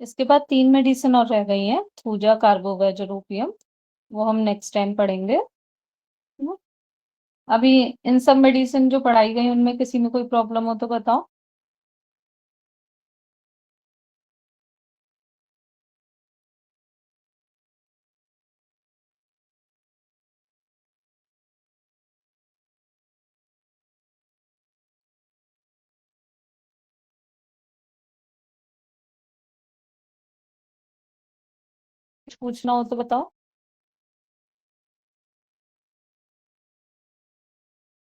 इसके बाद 3 मेडिसिन और रह गई हैं, थूजा, कार्बोवेजोरोपियम, वो हम नेक्स्ट टाइम पढ़ेंगे, है ना? अभी इन सब मेडिसिन जो पढ़ाई गई उनमें किसी में कोई प्रॉब्लम हो तो बताओ। पूछना हो तो बताओ।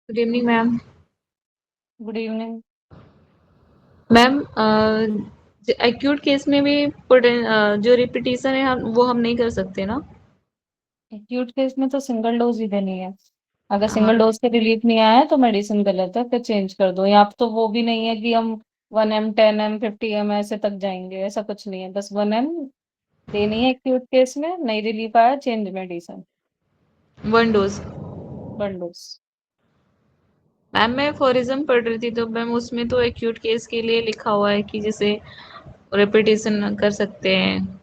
Good evening ma'am. Good evening. Ma'am acute case में भी जो रिपीटिशन है वो हम नहीं कर सकते ना? एक्यूट केस में तो सिंगल डोज ही देनी है। अगर हाँ। सिंगल डोज से रिलीफ नहीं आया तो मेडिसिन गलत है, फिर चेंज कर दो। यहाँ पे तो वो भी नहीं है कि हम 1 ml 10 ml 50 ml ऐसे तक जाएंगे, ऐसा कुछ नहीं है। बस 1 ml देनी है एक्यूट केस में, नहीं रिलीफ आया change medicine. 1 dose. 1 dose. Ma'am मैं फॉरिज्म पढ़ रही थी तो मैम उसमें तो एक्यूट केस के लिए लिखा हुआ है कि जैसे रिपीटिशन कर सकते हैं।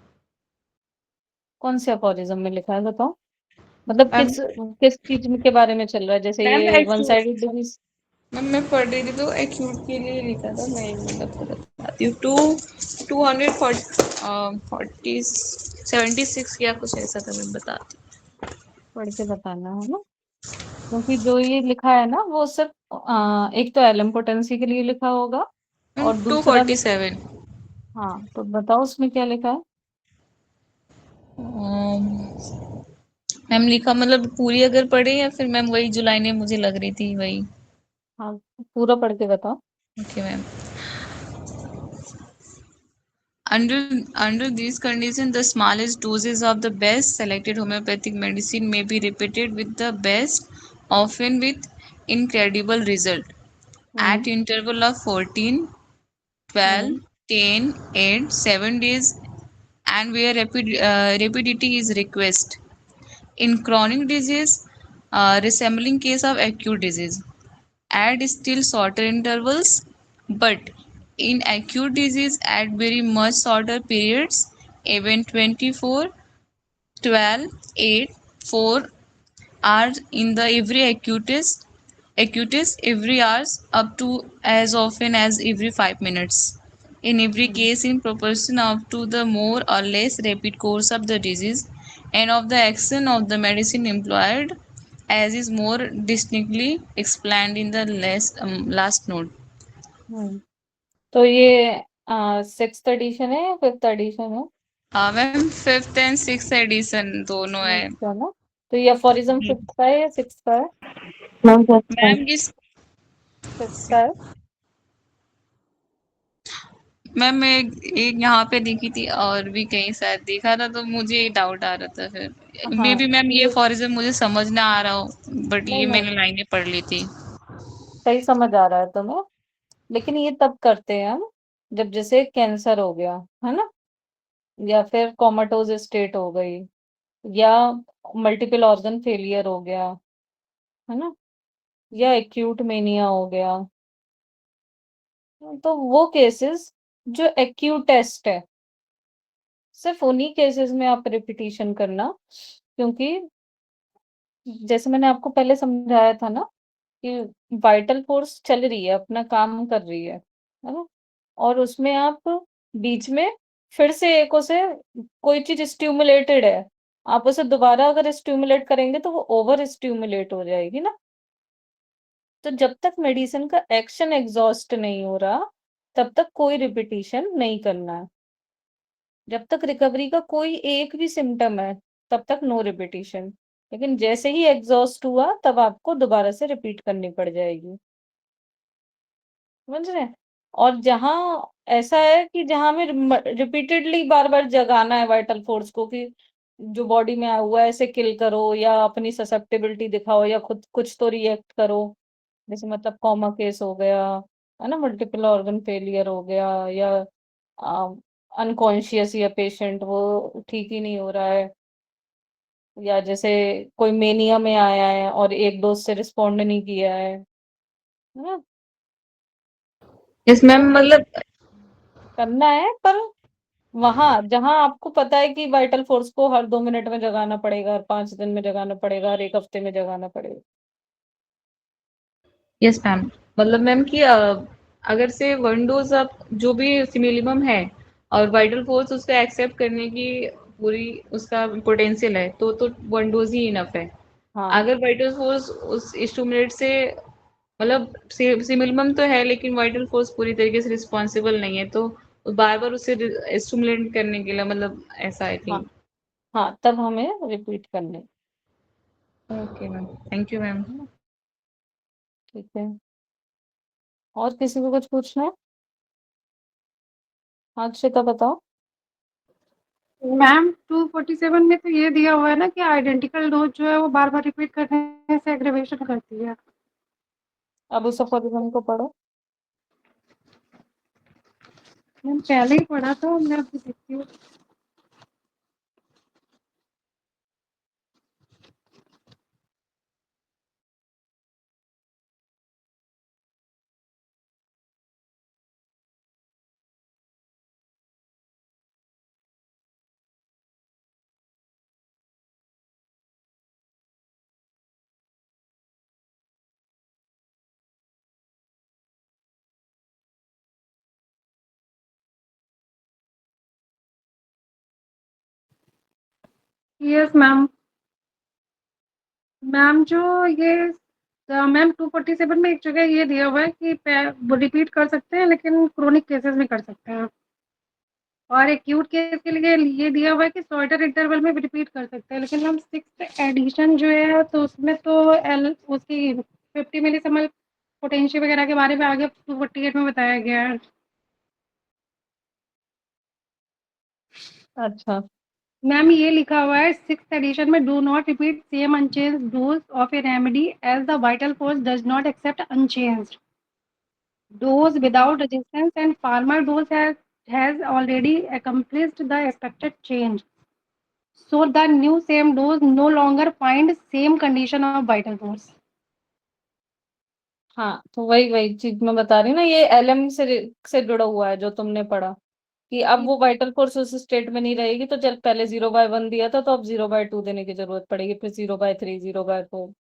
कौन से अपोरिज्म में लिखा है बताओ? मतलब मैम किस किस चीज के बारे में चल रहा है, जैसे मैम ये one acute sided disease? Ma'am मैं पढ़ रही थी तो एक्यूट के लिए लिखा था। मैं मतलब को बताती हूँ। 76 या कुछ ऐसा था, मैं बताती पढ़ के बताना है ना, क्योंकि जो ये लिखा है ना वो सिर्फ एक तो एलम पोटेंसी के लिए लिखा होगा, हूँ। और दूसरा 247। हाँ तो बताओ उसमें क्या लिखा है। मैम लिखा मतलब पूरी अगर पढ़े या फिर मैम वही जो लाइनें मुझे लग रही थी वही? हाँ पूरा पढ़ के बताओ। Okay ma'am. Under these conditions, the smallest doses of the best selected homeopathic medicine may be repeated with the best, often with incredible result, at hmm. interval of 14, 12, hmm. 10, 8, 7 days, and where rapidity is request. In chronic disease, resembling case of acute disease, at still shorter intervals, but in acute disease at very much shorter periods, even 24, 12, 8, 4 are in the every acutest every hours up to as often as every 5 minutes. In every hmm. case in proportion up to the more or less rapid course of the disease and of the action of the medicine employed, as is more distinctly explained in the last note. हम्म। तो ये 6th addition है या 5th addition है? Ma'am 5th and 6th addition दोनों है। अच्छा ना, तो ये अफोरिज्म जी। 5th का है या 6th का है? Ma'am first time. मैम जिस 5th का है। मैम मैं एक यहाँ पे देखी थी और भी कहीं शायद देखा था तो मुझे डाउट आ रहा था फिर मे हाँ बी मैम ये ये फॉरिज्म मुझे समझ ना आ रहा हो, बट नहीं ये नहीं, मैंने लाइनें पढ़ ली थी। सही समझ आ रहा है तुम्हें। लेकिन ये तब करते हैं हम जब जैसे कैंसर हो गया है ना, या फिर कोमाटोज स्टेट हो गई, या मल्टीपल ऑर्गन फेलियर हो गया, है ना, या एक्यूट मेनिया हो गया। तो वो केसेस जो एक्यूट टेस्ट है, सिर्फ उन्हीं केसेस में आप रिपीटिशन करना। क्योंकि जैसे मैंने आपको पहले समझाया था ना कि वाइटल फोर्स चल रही है, अपना काम कर रही है ना, और उसमें आप बीच में फिर से एक उसे कोई चीज स्टिमुलेटेड है, आप उसे दोबारा अगर स्टिमुलेट करेंगे तो वो ओवर स्टिमुलेट हो जाएगी ना। तो जब तक मेडिसिन का एक्शन एग्जॉस्ट नहीं हो रहा तब तक कोई रिपीटिशन नहीं करना है। जब तक रिकवरी का कोई एक भी सिम्टम है तब तक नो रिपीटिशन। लेकिन जैसे ही एग्जॉस्ट हुआ तब आपको दोबारा से रिपीट करनी पड़ जाएगी। समझ रहे हैं? और जहाँ ऐसा है कि जहाँ हमें रिपीटेडली बार बार जगाना है वाइटल फोर्स को कि जो बॉडी में आया हुआ है इसे किल करो, या अपनी ससेप्टेबिलिटी दिखाओ, या खुद कुछ तो रिएक्ट करो। जैसे मतलब कॉमा केस हो गया, है ना, मल्टीपल ऑर्गन फेलियर हो गया, या अनकॉन्शियस या पेशेंट वो ठीक ही नहीं हो रहा है, या जैसे कोई मेनिया में आया है और एक डोज से रिस्पॉन्ड नहीं किया है ना। यस तो मैम मतलब करना है, पर वहां जहां आपको पता है कि वाइटल फोर्स को हर 2 मिनट में जगाना पड़ेगा, हर 5 दिन में जगाना पड़ेगा, हर एक हफ्ते में जगाना पड़ेगा। यस मैम मतलब मैम कि अगर से 1 डोज आप जो भी मिनिमम है और वाइटल फोर्स उसका एक्सेप्ट करने की पूरी उसका पोटेंशियल है तो 1 डोज ही इनफ है। हाँ अगर वाइटल फोर्स उस स्टिमुलेट से मतलब सिमिलमम तो है लेकिन वाइटल फोर्स पूरी तरीके से रिस्पॉन्सिबल नहीं है तो बार बार उसे स्टिमुलेट करने के लिए मतलब ऐसा आई हाँ थिंक। हाँ, तब हमें रिपीट करने। Okay ma'am, thank you ma'am. ठीक है, और किसी को कुछ पूछना है? हाँ, अक्षिता बताओ। मैम 247 में तो ये दिया हुआ है ना कि आइडेंटिकल डोज जो है वो बार बार रिपीट करने से एग्रेवेशन करती है। अब उस अफोरिज्म को पढ़ो। मैम पहले ही पढ़ा था, मैं अभी देखती हूँ। Yes ma'am. मैम जो ये मैम 247 में एक जगह ये दिया हुआ है कि रिपीट कर सकते हैं, लेकिन क्रोनिक केसेस में कर सकते हैं। और एक्यूट केस के लिए ये दिया हुआ है कि शॉर्टर इंटरवल में भी रिपीट कर सकते हैं, लेकिन हम 6th एडिशन जो है तो उसमें तो उसकी 50 मिलीसिमल पोटेंशियल वगैरह के बारे में आगे 248 में बताया गया है। अच्छा, मैम ये लिखा हुआ है 6th एडिशन में, do not repeat same unchanged dose of a remedy as the vital force does not accept unchanged dose without resistance, and farmer dose has already accomplished the expected change. So the new same dose no longer find same condition of vital force. हाँ, तो वही वही चीज मैं बता रही हूँ ना, ये एलएम से जुड़ा हुआ है जो तुमने पढ़ा, कि अब वो वाइटल फोर्स उस स्टेट में नहीं रहेगी, तो जब पहले 0/1 दिया था, तो अब 0/2 देने की जरूरत पड़ेगी, फिर 0/3, 0/4,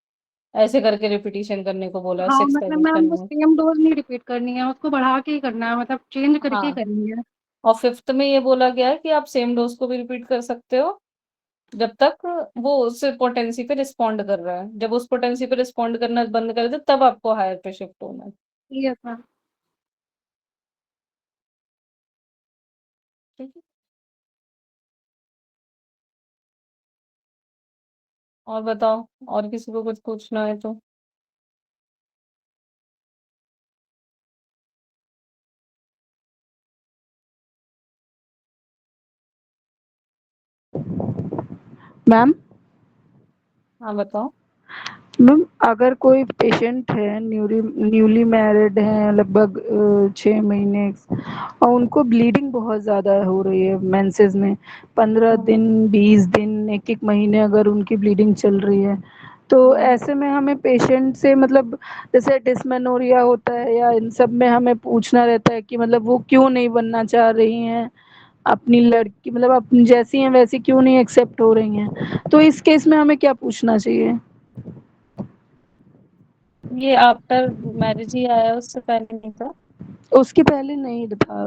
ऐसे करके रिपीटिशन करने को बोला है हाँ 6th मतलब मैम एडिशन वो में। सेम डोज नहीं रिपीट करनी है, उसको बढ़ा के ही करना है, मतलब चेंज करके ही हाँ, करनी है। और 5th में ये बोला गया है कि आप सेम डोज को भी रिपीट कर सकते हो जब तक वो उस पोटेंसी पे रिस्पॉन्ड कर रहा है। जब उस पोटेंसी पे रिस्पॉन्ड करना बंद कर दे, तब आपको हायर पे शिफ्ट होना है। Yes ma'am. ठीक है, और बताओ, और किसी को कुछ पूछना है तो? मैम हाँ बताओ। मैम अगर कोई पेशेंट है न्यूली मैरिड है लगभग 6 महीने, और उनको ब्लीडिंग बहुत ज़्यादा हो रही है मेंसेस में, 15 दिन 20 दिन 1 1 महीने अगर उनकी ब्लीडिंग चल रही है, तो ऐसे में हमें पेशेंट से मतलब जैसे डिस्मेनोरिया होता है या इन सब में हमें पूछना रहता है कि मतलब वो क्यों नहीं बनना चाह रही हैं, अपनी लड़की मतलब अपनी जैसी हैं वैसी क्यों नहीं एक्सेप्ट हो रही हैं, तो इस केस में हमें क्या पूछना चाहिए? ये आफ्टर मैरिज ही आया, उससे पहले नहीं था? उसके पहले नहीं था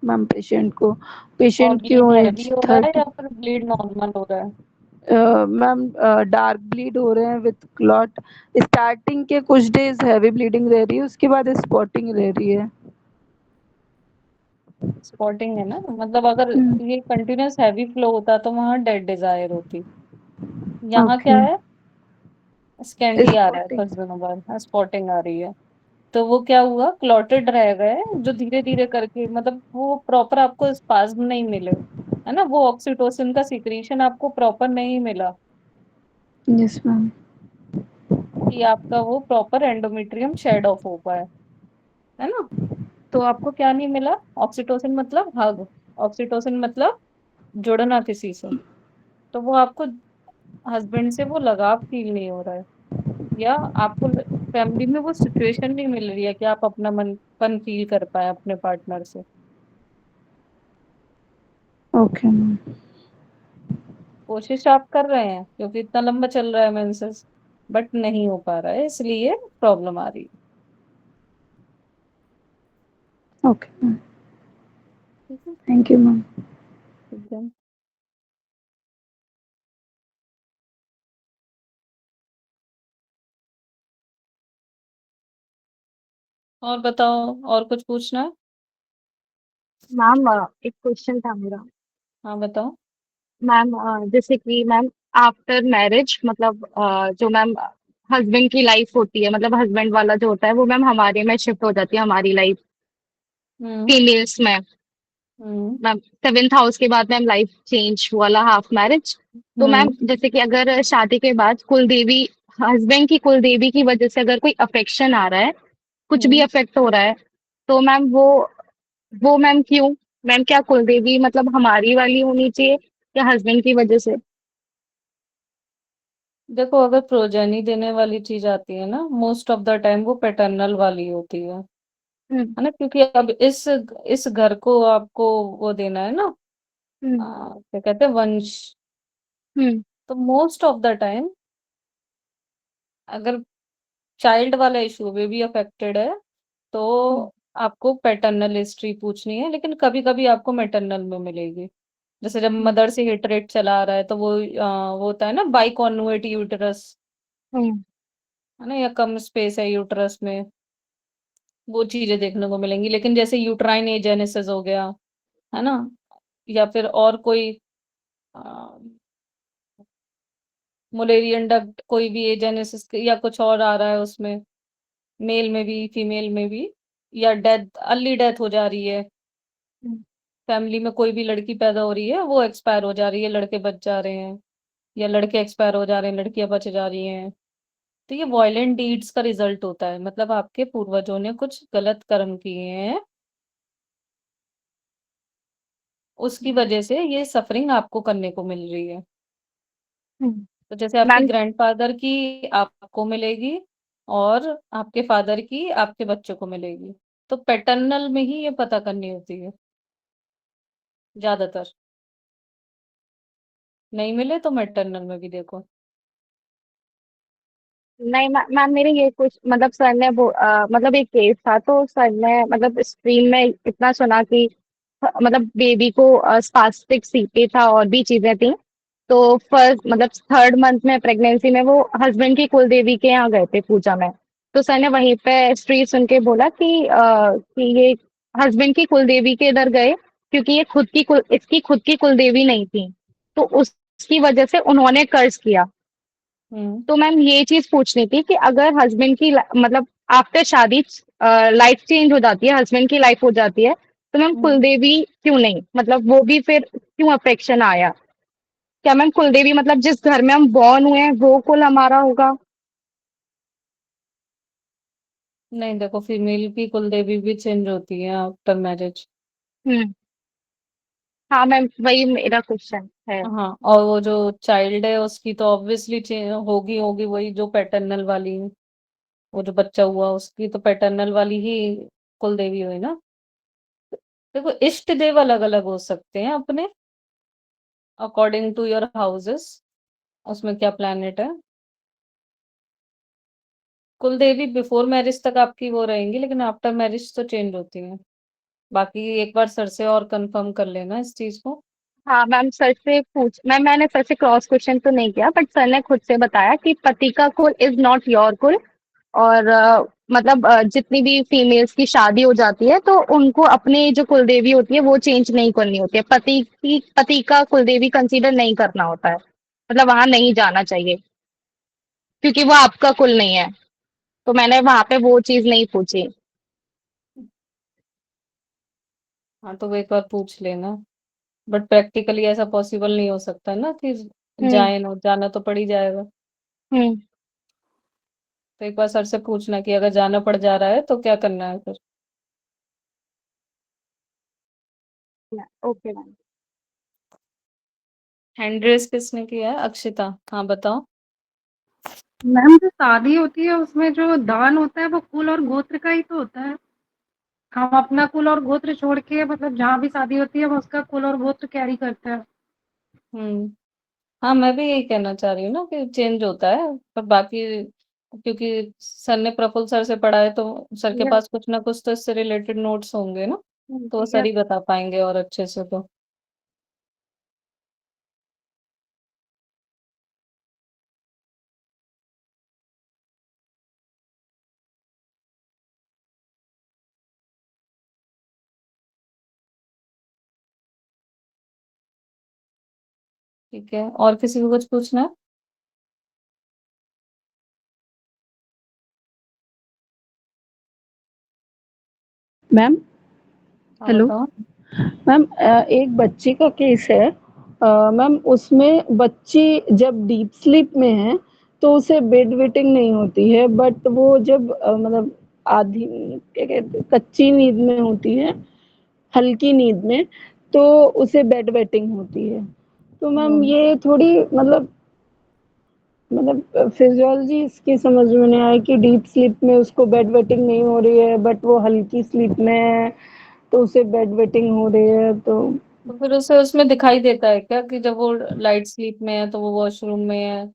मैम पेशेंट को, और पेशेंट की ब्लीड एज हैवी हो रहा है 30। या फिर ब्लीड नॉर्मल हो रहा है? मैम डार्क ब्लीड हो रहे हैं विथ क्लॉट, स्टार्टिंग के कुछ डेज हैवी ब्लीडिंग रह रही है, उसके बाद स्पॉटिंग रह रही है। स्पॉटिंग है ना, मतलब अगर ये कंटिन्यूस हैवी फ्लो होता तो वहां डेड डिजायर होती। यहाँ क्या ओके। है, स्कैंटी आ रहा है, स्पॉटिंग। कुछ दिनों बाद स्पॉटिंग आ रही है। तो वो क्या हुआ, क्लॉटेड रह गए, जो धीरे धीरे करके, मतलब वो प्रॉपर आपको स्पाज्म नहीं मिले, है ना, वो ऑक्सीटोसिन का सीक्रेशन आपको प्रॉपर नहीं मिला, यस मैम। कि आपका वो प्रॉपर एंडोमेट्रियम शेड ऑफ हो पाए, है ना। तो आपको क्या नहीं मिला, ऑक्सीटोसिन मतलब हग, ऑक्सीटोसिन मतलब जुड़ना किसी से, तो वो आपको हस्बैंड से वो लगाव फील नहीं हो रहा है, या आपको फैमिली में वो सिचुएशन नहीं मिल रही है कि आप अपना मनपन फील कर पाए अपने पार्टनर से। Okay ma'am. कोशिश आप कर रहे हैं क्योंकि इतना लंबा चल रहा है मेंसेस, बट नहीं हो पा रहा है, इसलिए प्रॉब्लम आ रही है। Okay ma'am. ठीक है, थैंक यू मैम। ठीक है। और बताओ, और कुछ पूछना है? मैम एक क्वेश्चन था मेरा। हाँ बताओ। मैम जैसे कि मैम आफ्टर मैरिज मतलब जो मैम हस्बैंड की लाइफ होती है मतलब हस्बैंड वाला जो होता है वो मैम हमारे में शिफ्ट हो जाती है हमारी लाइफ हम्म फीमेल्स में। हम्म मैम 7th हाउस के बाद मैम लाइफ चेंज वाला हाफ मैरिज। तो मैम हम्म जैसे कि अगर शादी के बाद कुल देवी हस्बैंड की कुल देवी की वजह से अगर कोई अफेक्शन आ रहा है कुछ भी हम्म अफेक्ट हो रहा है तो मैम वो मैम क्यों मैम क्या कुल देवी मतलब हमारी वाली होनी चाहिए या हस्बैंड की वजह से। देखो, अगर प्रोजेनी देने वाली चीज आती है ना, मोस्ट ऑफ द टाइम वो पैटर्नल वाली होती हम्म है ना, क्योंकि अब इस घर को आपको वो देना है ना, हम्म क्या कहते हैं, वंश। हम्म तो मोस्ट ऑफ द टाइम अगर चाइल्ड वाला इशू में भी अफेक्टेड है तो हम्म आपको पैटर्नल हिस्ट्री पूछनी है, लेकिन कभी कभी आपको मैटरनल में मिलेगी। जैसे जब हम्म मदर से हिट रेट चला आ रहा है तो वो होता है ना, बाइकॉन्जुगेट यूटरस, हम्म है ना, या कम स्पेस है यूटरस में, वो चीजें देखने को मिलेंगी। लेकिन जैसे यूट्राइन एजेनेसिस हो गया, है ना, या फिर और कोई मुलेरियन डक्ट कोई भी एजेनेसिस या कुछ और आ रहा है उसमें, मेल में भी फीमेल में भी, या डेथ अर्ली डेथ हो जा रही है, हम्म फैमिली में कोई भी लड़की पैदा हो रही है वो एक्सपायर हो जा रही है, लड़के बच जा रहे हैं, या लड़के एक्सपायर हो जा रहे हैं लड़कियां बच जा रही हैं, तो ये वॉयलेंट डीड्स का रिजल्ट होता है। मतलब आपके पूर्वजों ने कुछ गलत कर्म किए हैं, उसकी वजह से ये सफरिंग आपको करने को मिल रही है। हम्म। तो जैसे आपके मैम ग्रैंडफादर की आपको मिलेगी, और आपके फादर की आपके बच्चों को मिलेगी। तो पैटर्नल में ही ये पता करनी होती है ज्यादातर, नहीं मिले तो मैटरनल में भी देखो। नहीं मैम मेरे ये कुछ मतलब सर ने मतलब एक केस था तो सर ने मतलब स्क्रीन में इतना सुना कि मतलब बेबी को स्पास्टिक सीपी था और भी चीजें थी। तो फर्स्ट मतलब 3rd मंथ में प्रेगनेंसी में वो हस्बैंड की कुल देवी के यहाँ गए थे पूजा में। तो सर ने वहीं पे स्ट्री सुन के बोला कि ये हस्बैंड की कुल देवी के इधर गए क्योंकि ये इसकी खुद की कुल देवी नहीं थी। तो उसकी वजह से उन्होंने कर्ज किया। हम्म तो मैम ये चीज पूछनी थी कि अगर हस्बैंड की मतलब आफ्टर शादी लाइफ चेंज हो जाती है हस्बैंड की लाइफ हो जाती है तो मैम हम्म कुलदेवी क्यों नहीं मतलब वो भी फिर क्यों अफेक्शन आया। क्या मैम कुलदेवी मतलब जिस घर में हम बॉर्न हुए हैं वो कुल हमारा होगा। नहीं, देखो, फीमेल की कुलदेवी भी चेंज होती है आफ्टर मैरिज। हम्म। हाँ मैम वही मेरा क्वेश्चन है। हाँ, और वो जो चाइल्ड है उसकी तो ऑब्वियसली होगी होगी वही जो पैटर्नल वाली है। वो जो बच्चा हुआ उसकी तो पैटर्नल वाली ही कुलदेवी हुई ना। देखो, इष्ट देव अलग अलग हो सकते हैं अपने, अकॉर्डिंग टू योर हाउसेस, उसमें क्या प्लैनेट है। कुलदेवी बिफोर मैरिज तक आपकी वो रहेंगी, लेकिन आफ्टर मैरिज तो चेंज होती है। बाकी एक बार सर से और कंफर्म कर लेना इस चीज को। हाँ मैम सर से पूछ मैंने सर से क्रॉस क्वेश्चन तो नहीं किया बट सर ने खुद से बताया कि पति का कुल इज नॉट योर कुल। और मतलब जितनी भी फीमेल्स की शादी हो जाती है तो उनको अपनी जो कुलदेवी होती है वो चेंज नहीं करनी होती है पति का कुलदेवी कंसीडर नहीं करना होता है मतलब वहां नहीं जाना चाहिए क्योंकि वो आपका कुल नहीं है। तो मैंने वहां पे वो चीज नहीं पूछी। हाँ, तो वो एक बार पूछ लेना। बट प्रैक्टिकली ऐसा पॉसिबल नहीं हो सकता ना कि हम्म जाए ना, जाना तो पड़ ही जाएगा। हम्म। तो एक बार सर से पूछना कि अगर जाना पड़ जा रहा है तो क्या करना है फिर। Okay ma'am. हैंड रेस किसने किया है? अक्षिता, हाँ बताओ। मैम जो शादी होती है उसमें जो दान होता है वो कुल और गोत्र का ही तो होता है। हम अपना कुल और गोत्र छोड़ के मतलब जहाँ भी शादी होती है हम उसका कुल और गोत्र कैरी करते हैं। हम्म। हाँ, मैं भी यही कहना चाह रही हूँ ना कि चेंज होता है। पर बाकी, क्योंकि सर ने प्रफुल्ल सर से पढ़ा है तो सर के यस पास कुछ ना कुछ तो इससे रिलेटेड नोट्स होंगे ना, तो वो सर यस। ही बता पाएंगे और अच्छे से तो। ठीक है, और किसी को कुछ पूछना है? मैम, हाँ हेलो बताओ। मैम, एक बच्ची का केस है। मैम, उसमें बच्ची जब डीप स्लीप में है तो उसे बेड वेटिंग नहीं होती है, बट वो जब मतलब आधी, क्या कहते हैं, कच्ची नींद में होती है, हल्की नींद में, तो उसे बेड वेटिंग होती है। तो मैम ये थोड़ी मतलब फिजियोलॉजी इसकी समझ में नहीं आई कि डीप स्लीप में उसको बेड वेटिंग नहीं हो रही है, बट वो हल्की स्लीप में है तो उसे बेड वेटिंग हो रही है। तो फिर उसे उसमें दिखाई देता है क्या कि जब वो लाइट स्लीप में है तो वो वॉशरूम में है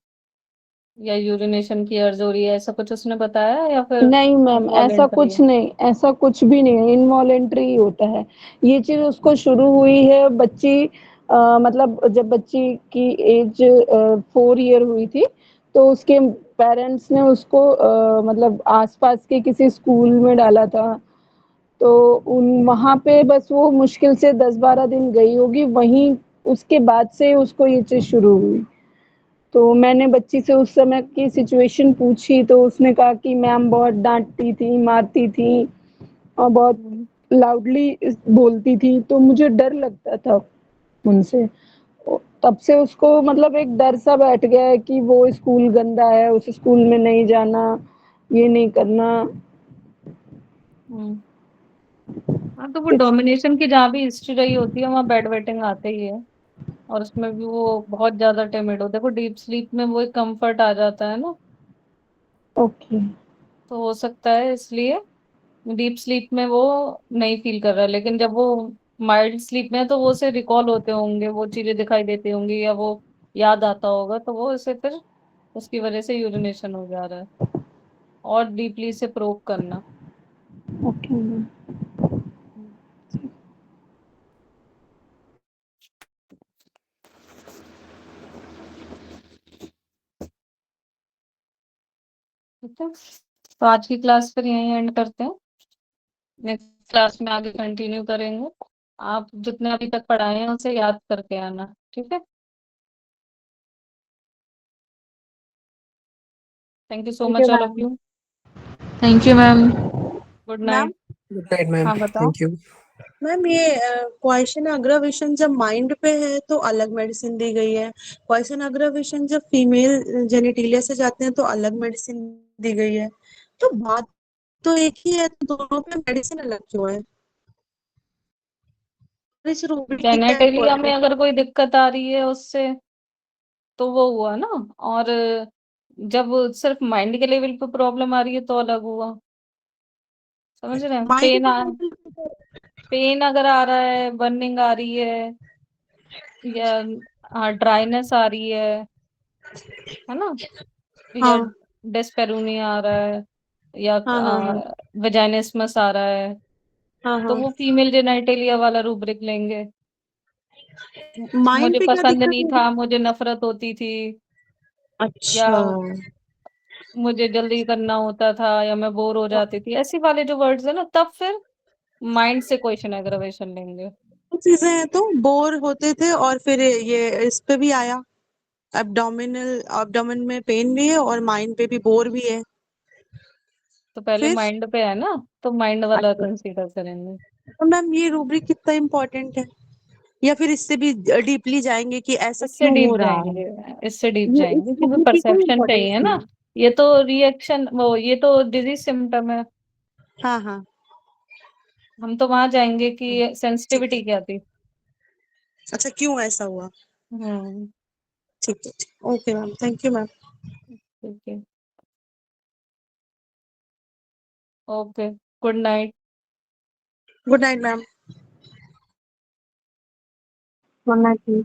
या यूरिनेशन की अर्ज हो रही है, ऐसा कुछ उसने बताया या फिर नहीं मैम, ऐसा इनवॉलेंटरी कुछ है? नहीं, ऐसा कुछ भी नहीं है, इनवॉलेंटरी ही होता है। ये चीज उसको शुरू हुई है बच्ची मतलब जब बच्ची की एज 4 ईयर हुई थी, तो उसके पेरेंट्स ने उसको मतलब आसपास के किसी स्कूल में डाला था। तो उन वहां पे बस वो मुश्किल से 10-12 दिन गई होगी, वहीं उसके बाद से उसको ये चीज शुरू हुई। तो मैंने बच्ची से उस समय की सिचुएशन पूछी तो उसने कहा कि मैम बहुत डांटती थी, मारती थी और बहुत हम्म, लाउडली बोलती थी, तो मुझे डर लगता था उनसे। तब से उसको मतलब एक डर सा बैठ गया है कि वो स्कूल गंदा है, उस स्कूल में नहीं जाना, ये नहीं करना। हम्म। हाँ तो वो डोमिनेशन की जहाँ भी हिस्ट्री रही होती है वहाँ बेड वेटिंग आते ही है, और उसमें भी वो बहुत ज्यादा टिमिड होता है। देखो डीप स्लीप में वो एक कंफर्ट आ जाता है ना, ओके। तो हो सकता है इसलिए डीप स्लीप में वो नहीं फील कर रहा है, लेकिन जब वो माइल्ड स्लीप में है तो वो उसे रिकॉल होते होंगे, वो चीजें दिखाई देती होंगी या वो याद आता होगा, तो वो उसे फिर उसकी वजह से यूरिनेशन हो जा रहा है। और डीपली से प्रोब करना। Okay ma'am. ठीक है, तो आज की क्लास फिर यहीं एंड करते हैं, नेक्स्ट क्लास में आगे कंटिन्यू करेंगे। आप जितने अभी तक पढ़ाए हैं उसे याद करके आना, ठीक है? Thank you so thank you much all of ma'am. You. Thank you, ma'am. Good ma'am night. Good night ma'am, हाँ बताओ। Thank you. मैम ये क्वेश्चन अग्रवेशन जब माइंड पे है तो अलग मेडिसिन दी गई है, क्वेश्चन अग्रवेशन जब फीमेल जेनिटिलिया से जाते हैं तो अलग मेडिसिन दी गई है। तो बात तो एक ही है, तो दोनों पे मेडिसिन अलग क्यों है? इस रूबी की क्या जेनेटिलिया में अगर कोई दिक्कत आ रही है उससे तो वो हुआ ना, और जब सिर्फ माइंड के लेवल पे प्रॉब्लम आ रही है तो अलग हुआ। समझ रहे हैं? माइंड के लेवल पेन अगर आ रहा है, बर्निंग आ रही है, या ड्राइनेस आ रही है ना, या हाँ डिस्पेरूनिया आ रहा है, या हाँ हाँ हाँ वेजाइनिस्मस आ रहा है, हाँ तो हाँ। वो फीमेल जेनाइटेलिया वाला रूब्रिक लेंगे। माइंड मुझे पे क्या पसंद दिक्कत नहीं है? था, मुझे नफरत होती थी, या अच्छा। मुझे जल्दी करना होता था, या मैं बोर हो जाती थी, ऐसी वाले जो वर्ड्स है ना, तब फिर माइंड से क्वेश्चन एग्रवेशन लेंगे। दो चीजें हैं, तो बोर होते थे और फिर ये इस पे भी आया, एब्डोमेन में पेन भी है और माइंड पे भी बोर भी है। तो पहले फिर माइंड पे है ना, तो माइंड वाला अच्छा, कंसीडर करेंगे। तो मैम ये रूब्रिक कितना इम्पोर्टेंट है, या फिर इससे भी डीपली जाएंगे कि ऐसा इससे क्यों डीप हो रहा है? जाएंगे, इससे डीप ये इस जाएंगे क्योंकि रूब्रिक की कोई परसेप्शन इम्पोर्टेंस चाहिए नहीं ना। है। ये तो रिएक्शन, वो ये तो डिजीज सिम्टम है। हाँ हाँ। हम तो वहां जाएंगे कि ठीक सेंसिटिविटी है। क्या थी। अच्छा, क्यों ऐसा हुआ? हम्म। ठीक है, ठीक। Okay ma'am, thank you ma'am. ठीक है। Okay. Good night. Good night ma'am. वरना की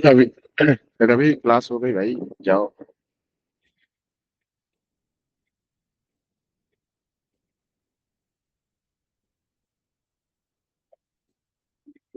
रवि रवि क्लास हो गई भाई, जाओ।